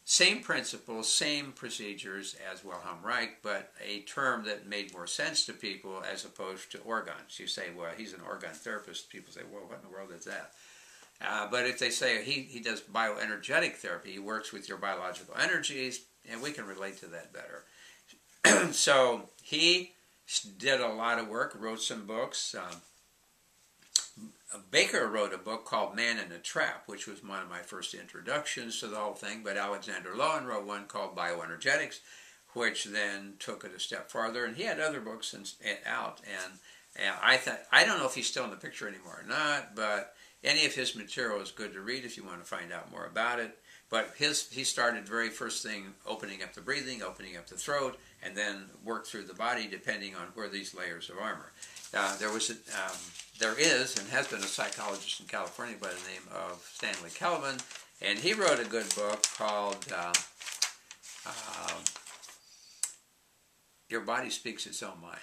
Same principles, same procedures as Wilhelm Reich, but a term that made more sense to people as opposed to organs. You say, well, he's an organ therapist. People say, well, what in the world is that? But if they say he does bioenergetic therapy, he works with your biological energies, and we can relate to that better. So he did a lot of work, wrote some books. Baker wrote a book called Man in a Trap, which was one of my first introductions to the whole thing, but Alexander Lowen wrote one called Bioenergetics, which then took it a step farther, and he had other books out, and I don't know if he's still in the picture anymore or not, but any of his material is good to read if you want to find out more about it. But he started very first thing opening up the breathing, opening up the throat, and then worked through the body depending on where these layers of armor. There is and has been a psychologist in California by the name of Stanley Kelvin, and he wrote a good book called Your Body Speaks Its Own Mind.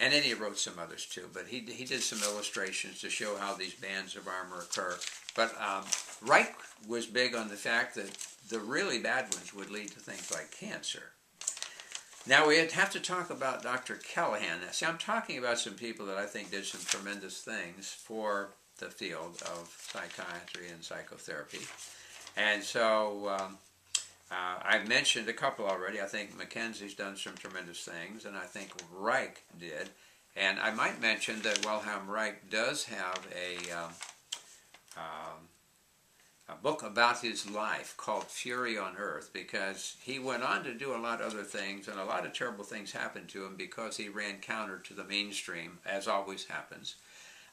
And then he wrote some others too, but he did some illustrations to show how these bands of armor occur. But Reich was big on the fact that the really bad ones would lead to things like cancer. Now we have to talk about Dr. Callahan. Now, see, I'm talking about some people that I think did some tremendous things for the field of psychiatry and psychotherapy. And so I've mentioned a couple already. I think Mackenzie's done some tremendous things, and I think Reich did. And I might mention that Wilhelm Reich does have a book about his life called Fury on Earth, because he went on to do a lot of other things, and a lot of terrible things happened to him because he ran counter to the mainstream, as always happens.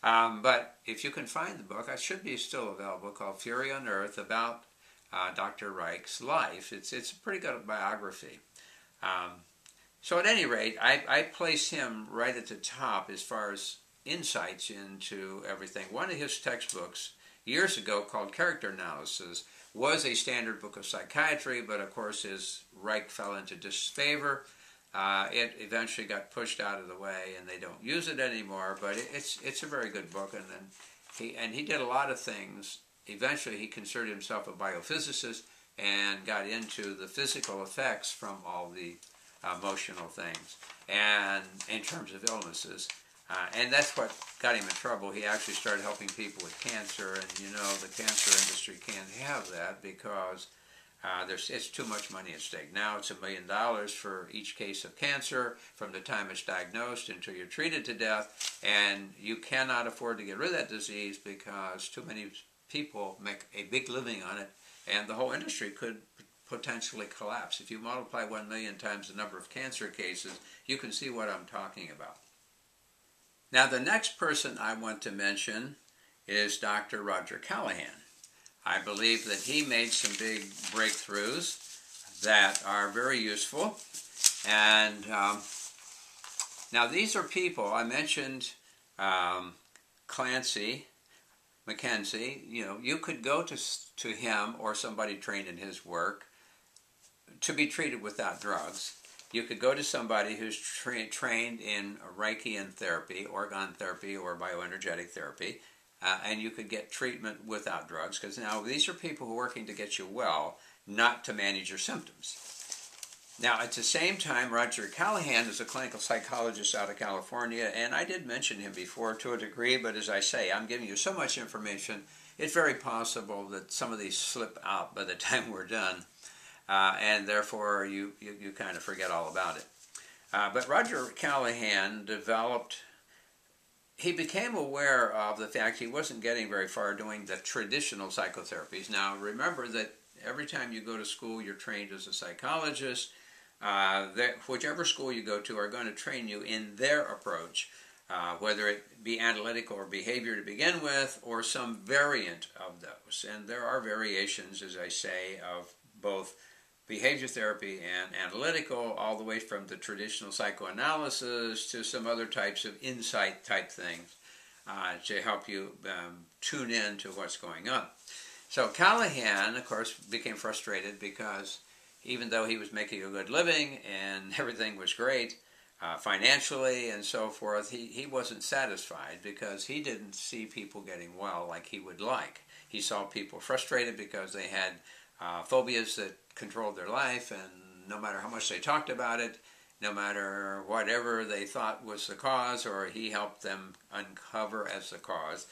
But if you can find the book, it should be still available, called Fury on Earth, about Dr. Reich's life. It's a pretty good biography. So at any rate, I place him right at the top as far as insights into everything. One of his textbooks years ago, called Character Analysis, was a standard book of psychiatry, but of course as Reich fell into disfavor, it eventually got pushed out of the way and they don't use it anymore, but it's a very good book. And then he did a lot of things. Eventually he considered himself a biophysicist and got into the physical effects from all the emotional things and in terms of illnesses. And that's what got him in trouble. He actually started helping people with cancer, and you know the cancer industry can't have that because it's too much money at stake. Now it's $1 million for each case of cancer from the time it's diagnosed until you're treated to death, and you cannot afford to get rid of that disease because too many people make a big living on it, and the whole industry could potentially collapse. If you multiply 1 million times the number of cancer cases, you can see what I'm talking about. Now, the next person I want to mention is Dr. Roger Callahan. I believe that he made some big breakthroughs that are very useful. And now these are people, I mentioned Clancy, Mackenzie. You know, you could go to him or somebody trained in his work to be treated without drugs. You could go to somebody who's trained in Reichian therapy, organ therapy, or bioenergetic therapy, and you could get treatment without drugs, because now these are people who are working to get you well, not to manage your symptoms. Now, at the same time, Roger Callahan is a clinical psychologist out of California, and I did mention him before to a degree, but as I say, I'm giving you so much information, it's very possible that some of these slip out by the time we're done. And therefore you kind of forget all about it. But Roger Callahan he became aware of the fact he wasn't getting very far doing the traditional psychotherapies. Now remember that every time you go to school you're trained as a psychologist. Whichever school you go to are going to train you in their approach, whether it be analytical or behavior to begin with, or some variant of those. And there are variations, as I say, of both behavior therapy and analytical, all the way from the traditional psychoanalysis to some other types of insight type things to help you tune in to what's going on. So Callahan, of course, became frustrated because even though he was making a good living and everything was great financially and so forth, he wasn't satisfied because he didn't see people getting well like he would like. He saw people frustrated because they had phobias that controlled their life, and no matter how much they talked about it, no matter whatever they thought was the cause or he helped them uncover as the cause,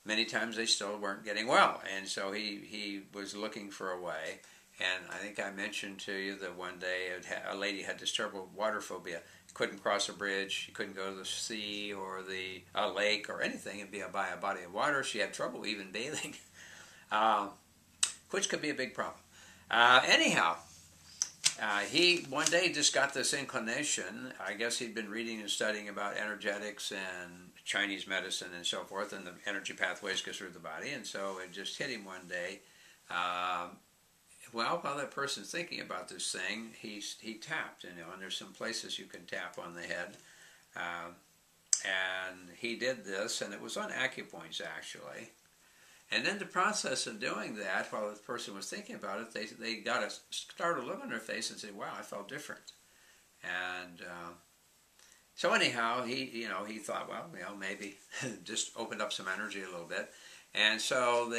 many times they still weren't getting well. And so he was looking for a way, And I think I mentioned to you that one day a lady had this terrible water phobia. Couldn't cross a bridge. She couldn't go to the sea or a lake or anything and be by a body of water. She had trouble even bathing, which could be a big problem. Anyhow, he one day just got this inclination. I guess he'd been reading and studying about energetics and Chinese medicine and so forth, and the energy pathways go through the body, and so it just hit him one day. Well, while that person's thinking about this thing, he tapped, and there's some places you can tap on the head. And he did this, and it was on acupoints, actually. And in the process of doing that, while the person was thinking about it, they got a startled look on their face and said, wow, I felt different. And so anyhow, he thought, well, maybe just opened up some energy a little bit. And so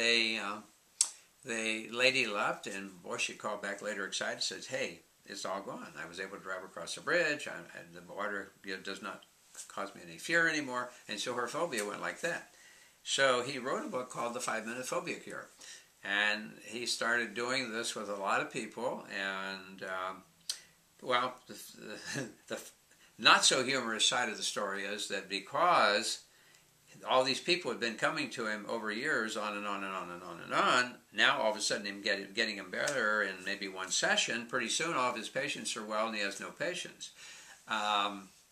the lady left, and boy, she called back later excited, says, hey, it's all gone. I was able to drive across the bridge, and the water does not cause me any fear anymore, and so her phobia went like that. So he wrote a book called The 5-Minute Phobia Cure, and he started doing this with a lot of people, and well, the not so humorous side of the story is that because all these people had been coming to him over years, on and on and on and on and on. Now all of a sudden him getting him better in maybe one session. Pretty soon all of his patients are well and he has no patients.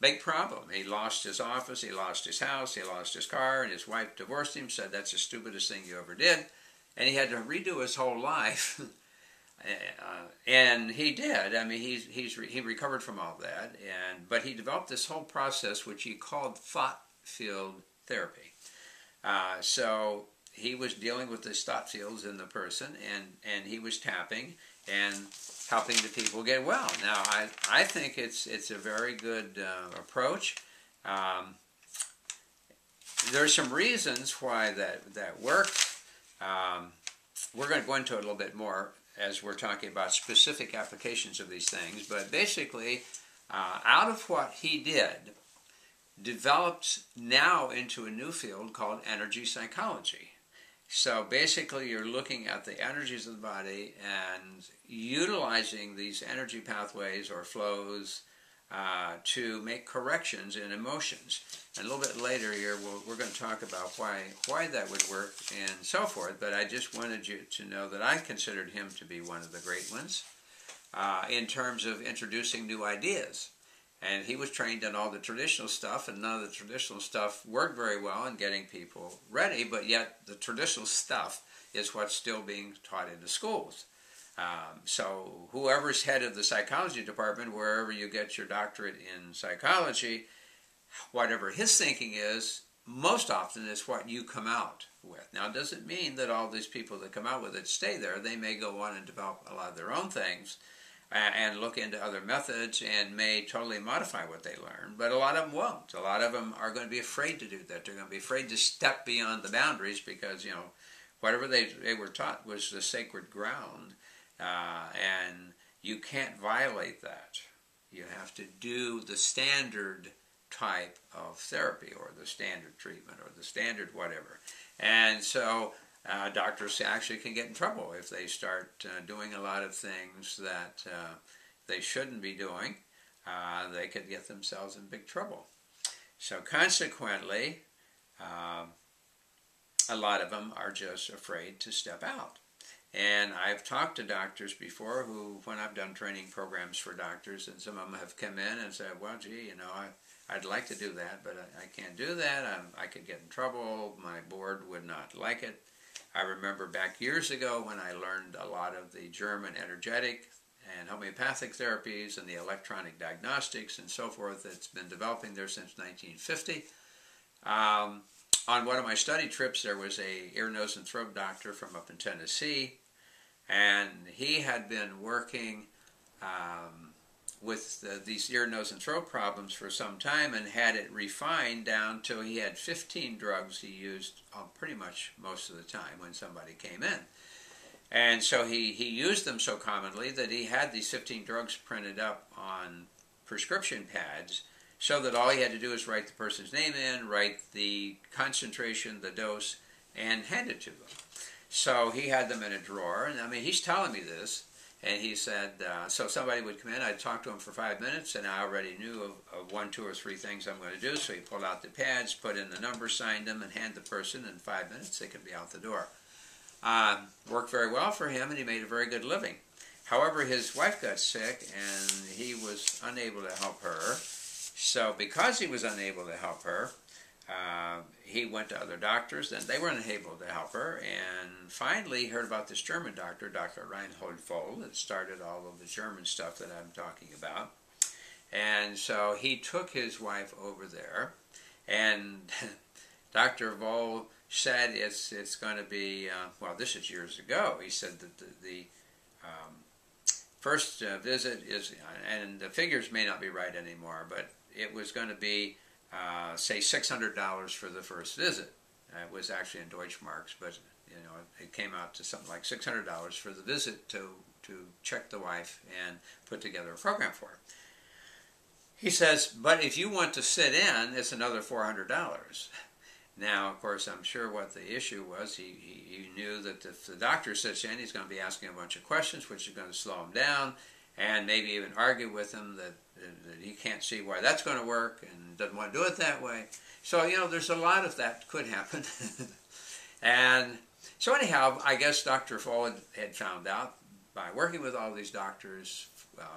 Big problem. He lost his office, he lost his house, he lost his car, and his wife divorced him, said that's the stupidest thing you ever did. And he had to redo his whole life. And he did. I mean, he recovered from all that. But he developed this whole process which he called thought field therapy. So he was dealing with the thought fields in the person, and he was tapping and helping the people get well. Now, I think it's a very good approach. There's some reasons why that works. We're going to go into it a little bit more as we're talking about specific applications of these things, but basically, out of what he did, developed now into a new field called energy psychology. So basically you're looking at the energies of the body and utilizing these energy pathways or flows to make corrections in emotions. And a little bit later here we're going to talk about why that would work and so forth, but I just wanted you to know that I considered him to be one of the great ones in terms of introducing new ideas. And he was trained in all the traditional stuff, and none of the traditional stuff worked very well in getting people ready, but yet the traditional stuff is what's still being taught in the schools. So whoever's head of the psychology department, wherever you get your doctorate in psychology, whatever his thinking is, most often is what you come out with. Now, it doesn't mean that all these people that come out with it stay there. They may go on and develop a lot of their own things, and look into other methods and may totally modify what they learn, but a lot of them won't. A lot of them are going to be afraid to do that. They're going to be afraid to step beyond the boundaries because, whatever they were taught was the sacred ground, and you can't violate that. You have to do the standard type of therapy or the standard treatment or the standard whatever. And so doctors actually can get in trouble if they start doing a lot of things that they shouldn't be doing. They could get themselves in big trouble. So consequently, a lot of them are just afraid to step out. And I've talked to doctors before who, when I've done training programs for doctors, and some of them have come in and said, well, gee, I'd like to do that, but I can't do that. I could get in trouble. My board would not like it. I remember back years ago when I learned a lot of the German energetic and homeopathic therapies and the electronic diagnostics and so forth that's been developing there since 1950. On one of my study trips, there was a ear, nose, and throat doctor from up in Tennessee, and he had been working with these ear, nose, and throat problems for some time and had it refined down till he had 15 drugs he used pretty much most of the time when somebody came in. And so he used them so commonly that he had these 15 drugs printed up on prescription pads so that all he had to do is write the person's name in, write the concentration, the dose, and hand it to them. So he had them in a drawer, and I mean, he's telling me this, And he said, so somebody would come in, I'd talk to him for 5 minutes, and I already knew of 1, 2, or 3 things I'm going to do. So he pulled out the pads, put in the numbers, signed them, and hand the person. In 5 minutes, they could be out the door. Worked very well for him, and he made a very good living. However, his wife got sick, and he was unable to help her. So because he was unable to help her, he went to other doctors, and they weren't able to help her. And finally, he heard about this German doctor, Dr. Reinhold Voll, that started all of the German stuff that I'm talking about. And so he took his wife over there, and Dr. Voll said it's going to be, well, this is years ago. He said that the first visit is, and the figures may not be right anymore, but it was going to be, say, $600 for the first visit. It was actually in Deutschmarks, but it came out to something like $600 for the visit to check the wife and put together a program for her. He says, but if you want to sit in, it's another $400. Now, of course, I'm sure what the issue was, he knew that if the doctor sits in, he's going to be asking a bunch of questions, which is going to slow him down, and maybe even argue with him that he can't see why that's going to work and doesn't want to do it that way. So, there's a lot of that could happen. And so anyhow, I guess Dr. Voll had found out by working with all these doctors,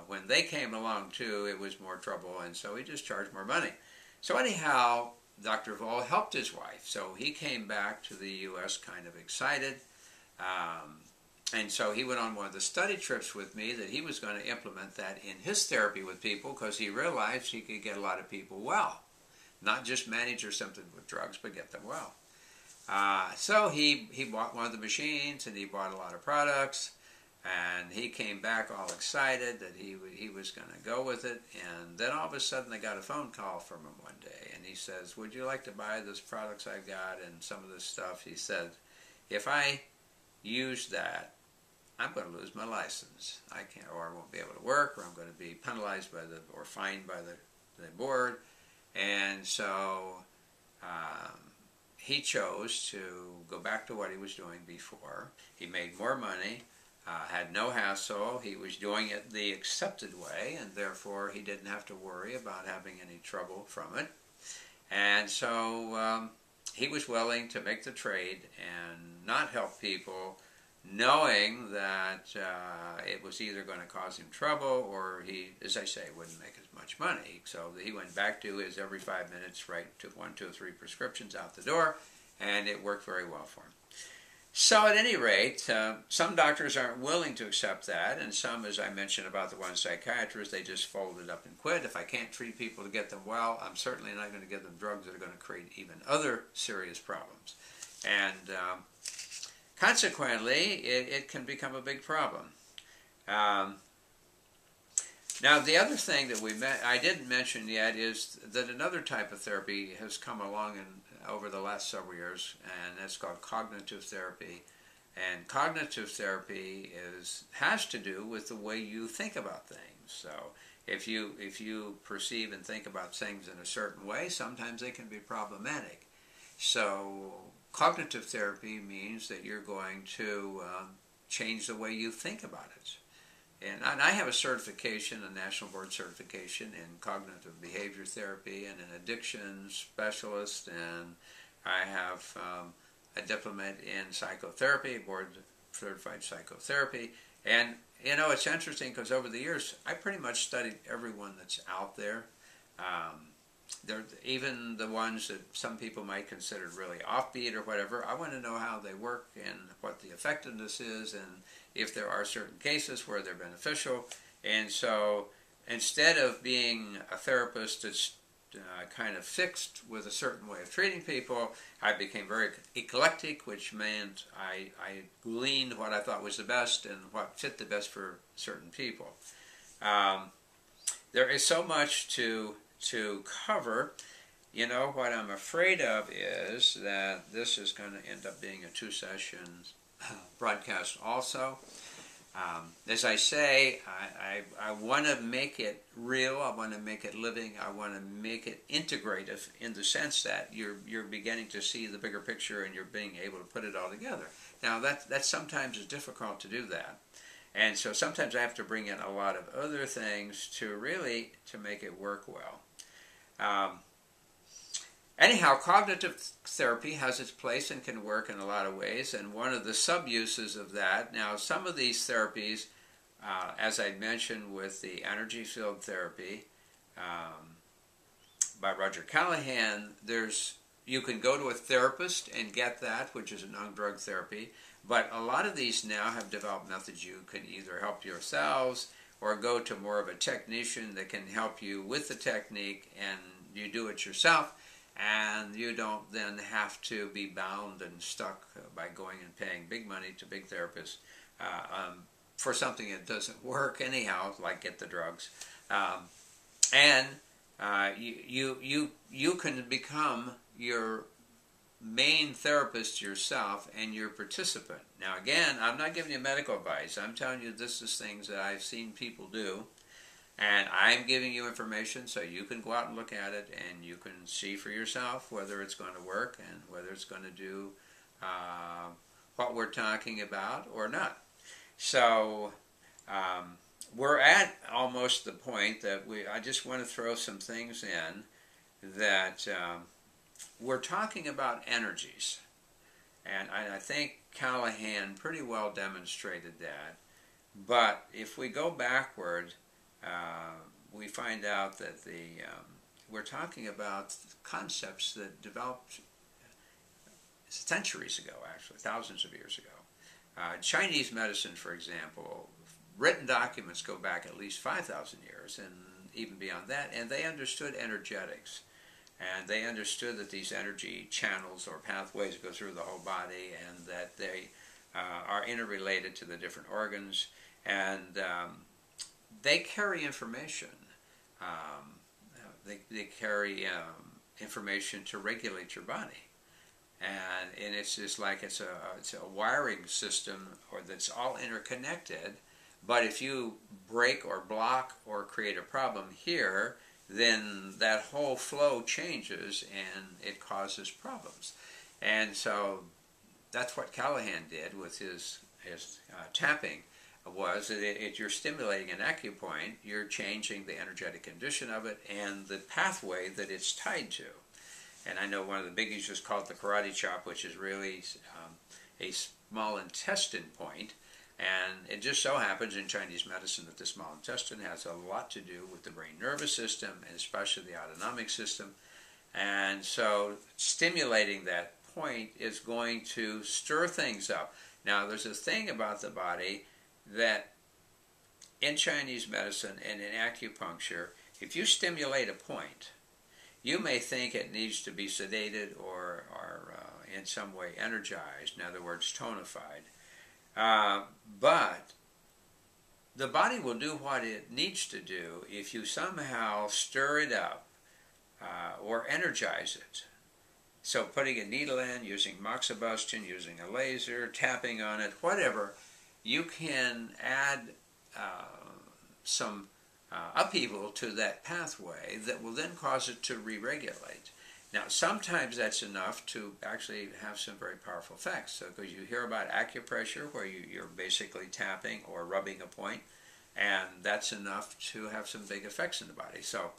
when they came along too, it was more trouble, and so he just charged more money. So anyhow, Dr. Voll helped his wife. So he came back to the U.S. kind of excited. And so he went on one of the study trips with me that he was going to implement that in his therapy with people because he realized he could get a lot of people well. Not just manage their symptoms with drugs, but get them well. So he bought one of the machines and he bought a lot of products. And he came back all excited that he was going to go with it. And then all of a sudden I got a phone call from him one day. And he says, would you like to buy those products I've got and some of this stuff? He said, if I use that, I'm going to lose my license. I can't, or I won't be able to work, or I'm going to be penalized by or fined by the board. And so he chose to go back to what he was doing before. He made more money. Had no hassle. He was doing it the accepted way, and therefore he didn't have to worry about having any trouble from it. And so he was willing to make the trade and not help people, knowing that it was either going to cause him trouble or he, as I say, wouldn't make as much money. So he went back to his every 5 minutes, write to 1, 2, 3 prescriptions out the door, and it worked very well for him. So at any rate, some doctors aren't willing to accept that, and some, as I mentioned about the one psychiatrist, they just fold it up and quit. If I can't treat people to get them well, I'm certainly not going to give them drugs that are going to create even other serious problems. And consequently, it can become a big problem. Now, the other thing that I didn't mention yet is that another type of therapy has come along over the last several years, and that's called cognitive therapy. And cognitive therapy has to do with the way you think about things. So if you perceive and think about things in a certain way, sometimes they can be problematic. So cognitive therapy means that you're going to change the way you think about it. And I have a certification, a national board certification in cognitive behavior therapy and an addiction specialist, and I have a diplomate in psychotherapy, board certified psychotherapy. And it's interesting because over the years I pretty much studied everyone that's out there. Even the ones that some people might consider really offbeat or whatever. I want to know how they work and what the effectiveness is, and if there are certain cases where they're beneficial. And so instead of being a therapist that's kind of fixed with a certain way of treating people, I became very eclectic, which meant I gleaned what I thought was the best and what fit the best for certain people. There is so much to cover. What I'm afraid of is that this is going to end up being a 2-session broadcast also. As I say, I want to make it real, I want to make it living, I want to make it integrative in the sense that you're beginning to see the bigger picture and you're being able to put it all together. Now that sometimes is difficult to do that. And so sometimes I have to bring in a lot of other things to make it work well. Anyhow, cognitive therapy has its place and can work in a lot of ways, and one of the sub-uses of that, now some of these therapies, as I mentioned with the energy field therapy by Roger Callahan, you can go to a therapist and get that, which is a non-drug therapy, but a lot of these now have developed methods you can either help yourselves or go to more of a technician that can help you with the technique, and you do it yourself, and you don't then have to be bound and stuck by going and paying big money to big therapists for something that doesn't work anyhow, like get the drugs. You can become your main therapist yourself and your participant. Now again, I'm not giving you medical advice. I'm telling you this is things that I've seen people do. And I'm giving you information so you can go out and look at it and you can see for yourself whether it's going to work and whether it's going to do what we're talking about or not. So we're at almost the point that I just want to throw some things in that we're talking about energies. And I think Callahan pretty well demonstrated that. But if we go backward, we find out that we're talking about concepts that developed centuries ago, actually, thousands of years ago. Chinese medicine, for example, written documents go back at least 5,000 years and even beyond that, and they understood energetics. And they understood that these energy channels or pathways go through the whole body and that they are interrelated to the different organs, and they carry information. They carry information to regulate your body, and it's just like it's a wiring system, or that's all interconnected. But if you break or block or create a problem here, then that whole flow changes and it causes problems. And so that's what Callahan did with his tapping. Was that you're stimulating an acupoint, you're changing the energetic condition of it and the pathway that it's tied to. And I know one of the biggies is called the karate chop, which is really a small intestine point. And it just so happens in Chinese medicine that the small intestine has a lot to do with the brain nervous system, and especially the autonomic system. And so stimulating that point is going to stir things up. Now there's a thing about the body that in Chinese medicine and in acupuncture, if you stimulate a point, you may think it needs to be sedated or in some way energized, in other words, tonified. But the body will do what it needs to do if you somehow stir it up or energize it. So putting a needle in, using moxibustion, using a laser, tapping on it, whatever, you can add some upheaval to that pathway that will then cause it to re-regulate. Now, sometimes that's enough to actually have some very powerful effects. So, because you hear about acupressure, where you're basically tapping or rubbing a point, and that's enough to have some big effects in the body. So,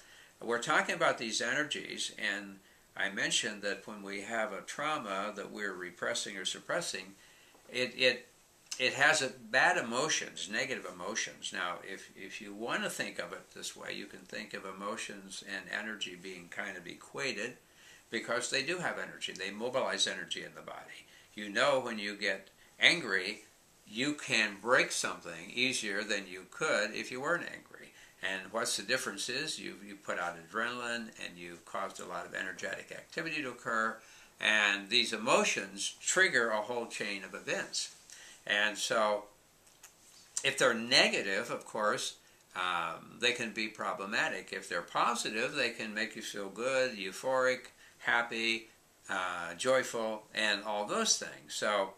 we're talking about these energies, and I mentioned that when we have a trauma that we're repressing or suppressing, it has bad emotions, negative emotions. Now, if you want to think of it this way, you can think of emotions and energy being kind of equated, because they do have energy. They mobilize energy in the body. You know, when you get angry, you can break something easier than you could if you weren't angry. And what's the difference is you put out adrenaline and you've caused a lot of energetic activity to occur, and these emotions trigger a whole chain of events. And so if they're negative, of course, they can be problematic. If they're positive, they can make you feel good, euphoric, happy, joyful, and all those things. So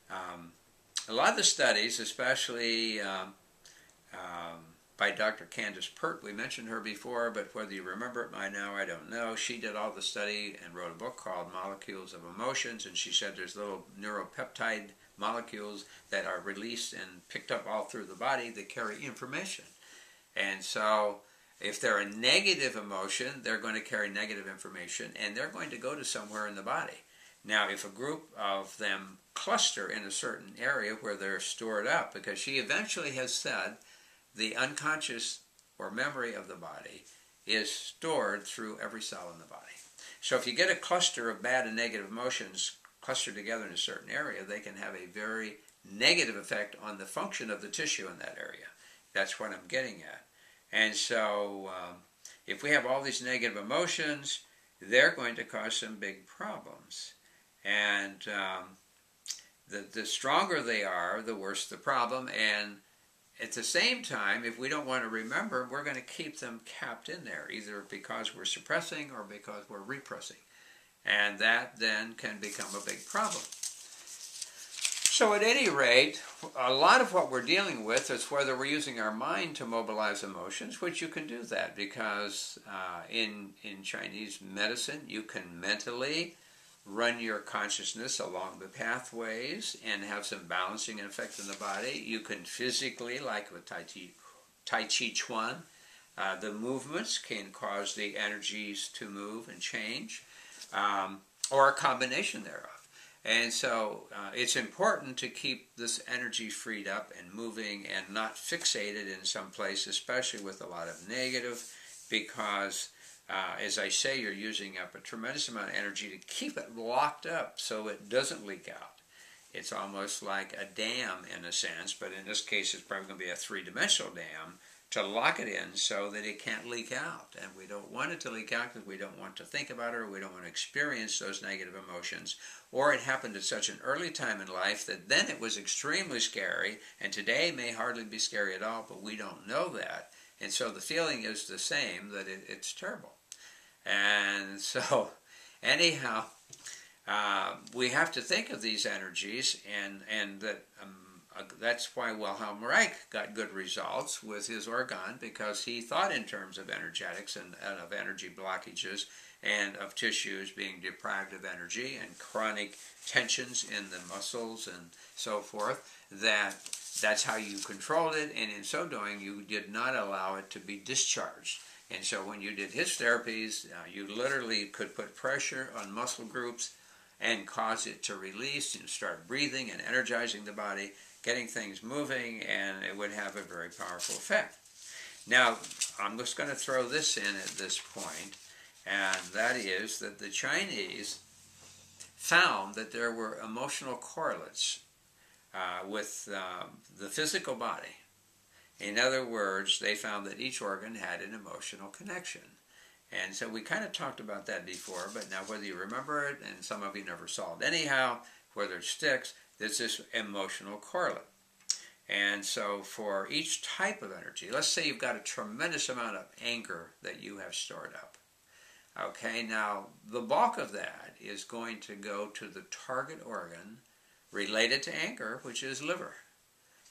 a lot of the studies, especially by Dr. Candace Pert, we mentioned her before, but whether you remember it by now, I don't know. She did all the study and wrote a book called Molecules of Emotions, and she said there's little neuropeptide molecules that are released and picked up all through the body that carry information. And so if they're a negative emotion, they're going to carry negative information, and they're going to go to somewhere in the body. Now, if a group of them cluster in a certain area where they're stored up, because she eventually has said the unconscious or memory of the body is stored through every cell in the body. So if you get a cluster of bad and negative emotions clustered together in a certain area, they can have a very negative effect on the function of the tissue in that area. That's what I'm getting at. And so if we have all these negative emotions, they're going to cause some big problems. And the stronger they are, the worse the problem. And at the same time, if we don't want to remember, we're going to keep them capped in there, either because we're suppressing or because we're repressing. And that then can become a big problem. So at any rate, a lot of what we're dealing with is whether we're using our mind to mobilize emotions, which you can do that because in Chinese medicine, you can mentally run your consciousness along the pathways and have some balancing effect in the body. You can physically, like with Tai Chi Chuan, the movements can cause the energies to move and change, or a combination thereof. And so it's important to keep this energy freed up and moving and not fixated in some place, especially with a lot of negative, because as I say, you're using up a tremendous amount of energy to keep it locked up so it doesn't leak out. It's almost like a dam in a sense, but in this case it's probably going to be a three-dimensional dam to lock it in so that it can't leak out. And we don't want it to leak out because we don't want to think about it, or we don't want to experience those negative emotions. Or it happened at such an early time in life that then it was extremely scary, and today may hardly be scary at all, but we don't know that. And so the feeling is the same, that it's terrible. And so, anyhow, we have to think of these energies, and that that's why Wilhelm Reich got good results with his organ, because he thought in terms of energetics and of energy blockages and of tissues being deprived of energy and chronic tensions in the muscles and so forth, that's how you controlled it, and in so doing you did not allow it to be discharged. And so when you did his therapies, you literally could put pressure on muscle groups and cause it to release and start breathing and energizing the body, getting things moving, and it would have a very powerful effect. Now, I'm just going to throw this in at this point, and that is that the Chinese found that there were emotional correlates with the physical body. In other words, they found that each organ had an emotional connection. And so we kind of talked about that before, but now whether you remember it, and some of you never saw it anyhow, whether it sticks, there's this emotional correlate. And so for each type of energy, let's say you've got a tremendous amount of anger that you have stored up. Okay, now the bulk of that is going to go to the target organ related to anger, which is liver.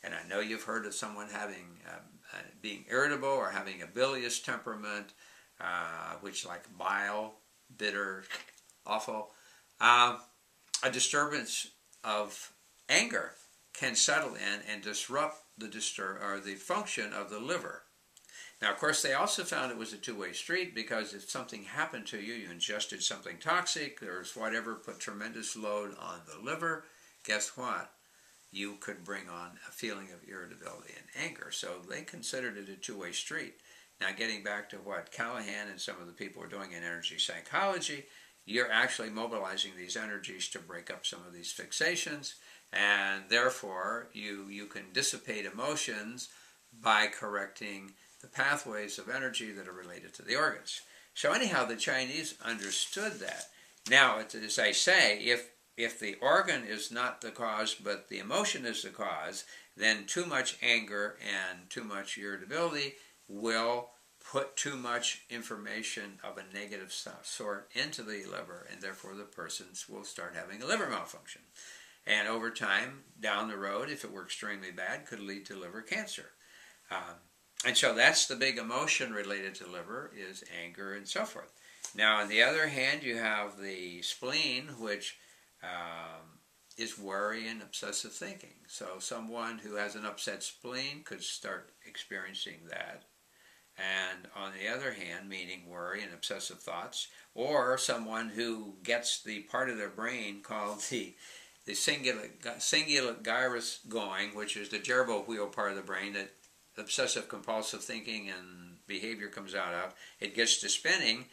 And I know you've heard of someone having being irritable or having a bilious temperament, which like bile, bitter, awful. A disturbance of anger can settle in and disrupt the function of the liver. Now, of course, they also found it was a two-way street, because if something happened to you, you ingested something toxic or whatever, put tremendous load on the liver, guess what? You could bring on a feeling of irritability and anger. So they considered it a two-way street. Now, getting back to what Callahan and some of the people are doing in energy psychology, you're actually mobilizing these energies to break up some of these fixations, and therefore you can dissipate emotions by correcting the pathways of energy that are related to the organs. So anyhow, the Chinese understood that. Now, as I say, if the organ is not the cause, but the emotion is the cause, then too much anger and too much irritability will put too much information of a negative sort into the liver, and therefore the person will start having a liver malfunction. And over time, down the road, if it were extremely bad, could lead to liver cancer. And so that's the big emotion related to liver, is anger and so forth. Now, on the other hand, you have the spleen, which is worry and obsessive thinking. So someone who has an upset spleen could start experiencing that. And on the other hand, meaning worry and obsessive thoughts, or someone who gets the part of their brain called the cingulate gyrus going, which is the gerbil wheel part of the brain that obsessive compulsive thinking and behavior comes out of, it gets to spinning.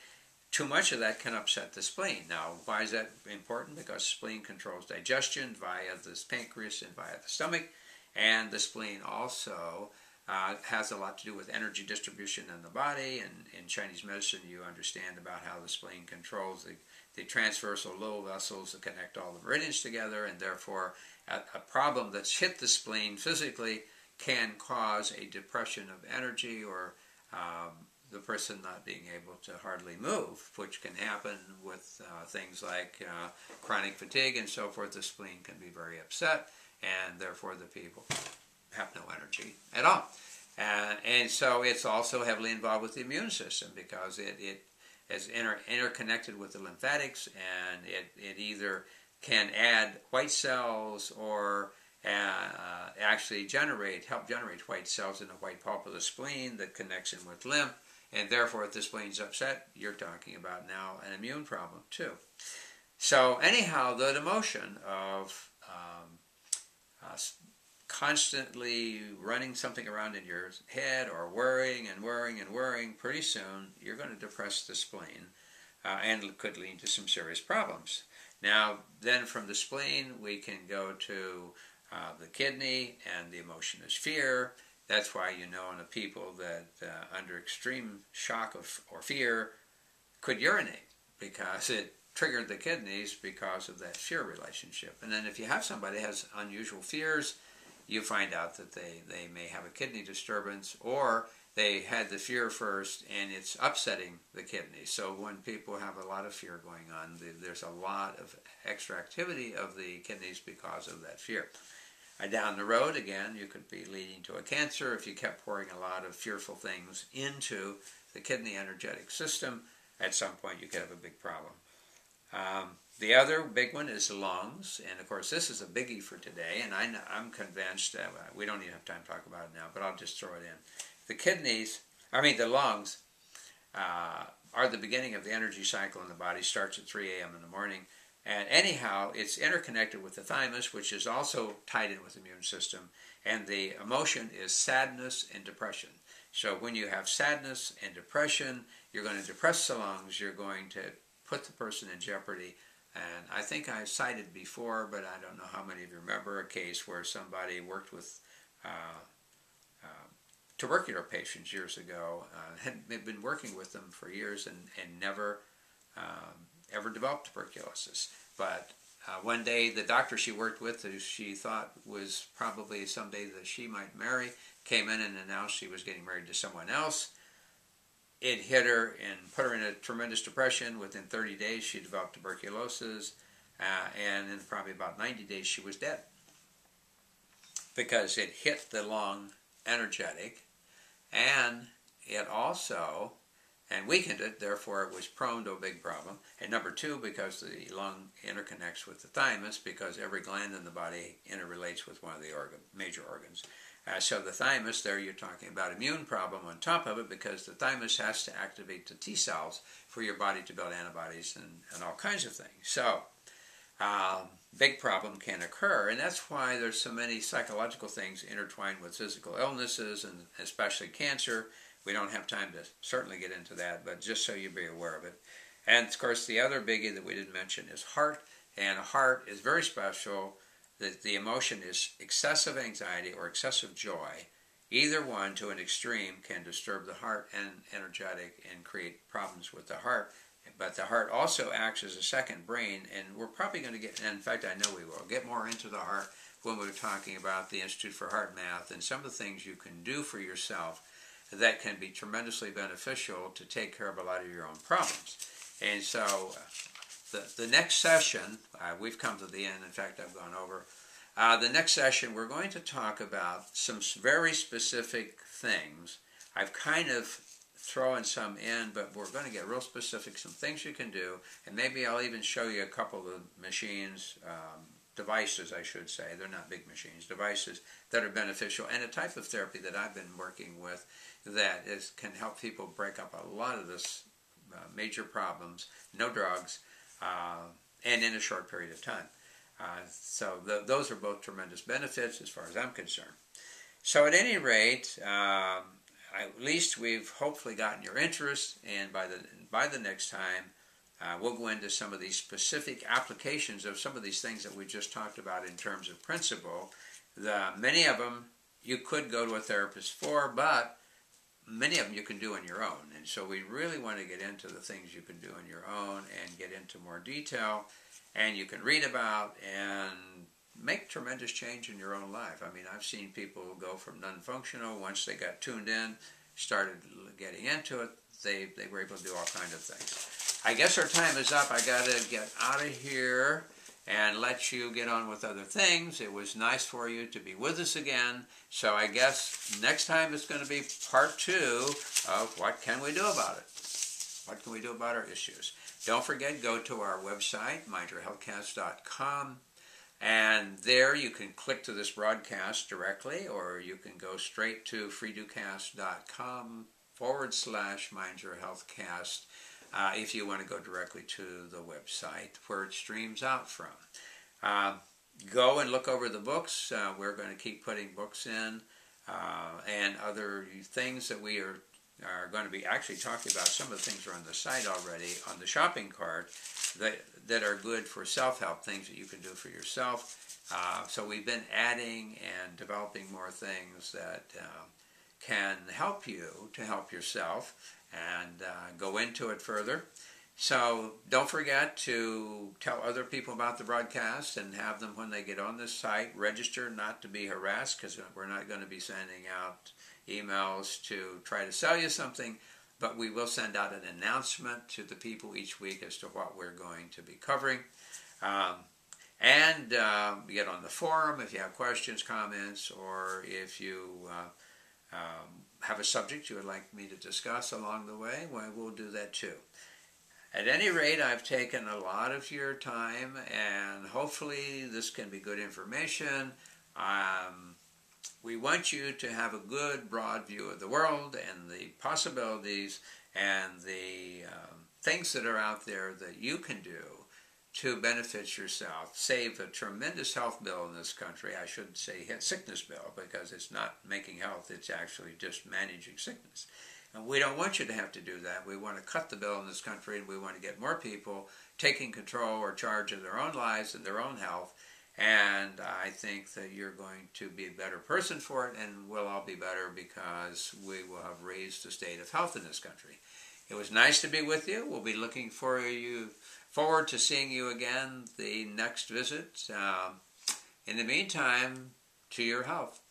Too much of that can upset the spleen. Now, why is that important? Because spleen controls digestion via the pancreas and via the stomach, and the spleen also has a lot to do with energy distribution in the body. And in Chinese medicine, you understand about how the spleen controls the transversal low vessels that connect all the meridians together, and therefore a problem that's hit the spleen physically can cause a depression of energy, or the person not being able to hardly move, which can happen with things like chronic fatigue and so forth. The spleen can be very upset, and therefore the people have no energy at all. And so it's also heavily involved with the immune system, because it is interconnected with the lymphatics, and it either can add white cells or actually help generate white cells in the white pulp of the spleen that connects in with lymph. And therefore, if the spleen's upset, you're talking about now an immune problem too. So anyhow, the emotion of constantly running something around in your head, or worrying and worrying and worrying, pretty soon you're going to depress the spleen, and could lead to some serious problems. Now, then from the spleen, we can go to the kidney, and the emotion is fear. That's why you know in the people that under extreme shock or fear could urinate, because it triggered the kidneys because of that fear relationship. And then if you have somebody that has unusual fears, you find out that they may have a kidney disturbance, or they had the fear first and it's upsetting the kidneys. So when people have a lot of fear going on, there's a lot of extra activity of the kidneys because of that fear. Down the road, again, you could be leading to a cancer if you kept pouring a lot of fearful things into the kidney energetic system. At some point, you could have a big problem. The other big one is the lungs, and of course, this is a biggie for today, and I'm convinced, we don't even have time to talk about it now, but I'll just throw it in. The lungs are the beginning of the energy cycle in the body. Starts at 3 a.m. in the morning. And anyhow, it's interconnected with the thymus, which is also tied in with the immune system. And the emotion is sadness and depression. So when you have sadness and depression, you're going to depress the lungs. You're going to put the person in jeopardy. And I think I've cited before, but I don't know how many of you remember a case where somebody worked with tubercular patients years ago, had been working with them for years and never ever developed tuberculosis. But one day the doctor she worked with, who she thought was probably someday that she might marry, came in and announced she was getting married to someone else. It hit her and put her in a tremendous depression. Within 30 days she developed tuberculosis, and in probably about 90 days she was dead, because it hit the lung energetic, and it also weakened it, therefore it was prone to a big problem. And number two, because the lung interconnects with the thymus, because every gland in the body interrelates with one of the major organs. So the thymus, there you're talking about immune problem on top of it, because the thymus has to activate the T cells for your body to build antibodies and all kinds of things. So big problem can occur, and that's why there's so many psychological things intertwined with physical illnesses, and especially cancer. We don't have time to certainly get into that, but just so you be aware of it. And of course, the other biggie that we didn't mention is heart, and heart is very special. The emotion is excessive anxiety or excessive joy. Either one to an extreme can disturb the heart and energetic and create problems with the heart. But the heart also acts as a second brain, and we're probably going to get, and in fact I know we will, get more into the heart when we're talking about the Institute for Heart Math and some of the things you can do for yourself that can be tremendously beneficial to take care of a lot of your own problems. And so the next session, we've come to the end, in fact I've gone over, the next session we're going to talk about some very specific things. I've kind of thrown some in, but we're going to get real specific, some things you can do, and maybe I'll even show you a couple of machines, devices, I should say. They're not big machines, devices that are beneficial, and a type of therapy that I've been working with that can help people break up a lot of this major problems, no drugs, and in a short period of time. So those are both tremendous benefits as far as I'm concerned. So at any rate, at least we've hopefully gotten your interest, and by the next time, we'll go into some of these specific applications of some of these things that we just talked about in terms of principle. Many of them you could go to a therapist for, but many of them you can do on your own. And so we really want to get into the things you can do on your own and get into more detail, and you can read about and make tremendous change in your own life. I mean, I've seen people go from non-functional, once they got tuned in, started getting into it, they were able to do all kinds of things. I guess our time is up. I got to get out of here and let you get on with other things. It was nice for you to be with us again. So I guess next time it's going to be part 2 of what can we do about it? What can we do about our issues? Don't forget, go to our website, mindyourhealthcast.com. And there you can click to this broadcast directly, or you can go straight to freedomcast.com/mindyourhealthcast if you want to go directly to the website where it streams out from. Go and look over the books. We're going to keep putting books in and other things that we are going to be actually talking about. Some of the things are on the site already, on the shopping cart, that are good for self-help, things that you can do for yourself. So we've been adding and developing more things that can help you to help yourself and go into it further. So don't forget to tell other people about the broadcast and have them, when they get on this site, register not to be harassed, because we're not going to be sending out emails to try to sell you something, but we will send out an announcement to the people each week as to what we're going to be covering. And get on the forum if you have questions, comments, or if you have a subject you would like me to discuss along the way, well, we'll do that too. At any rate, I've taken a lot of your time, and hopefully this can be good information. We want you to have a good, broad view of the world and the possibilities and the things that are out there that you can do to benefit yourself, save a tremendous health bill in this country. I shouldn't say sickness bill, because it's not making health, it's actually just managing sickness. And we don't want you to have to do that. We want to cut the bill in this country, and we want to get more people taking control or charge of their own lives and their own health. And I think that you're going to be a better person for it, and we'll all be better because we will have raised the state of health in this country. It was nice to be with you. We'll be looking forward to seeing you again the next visit. In the meantime, to your health.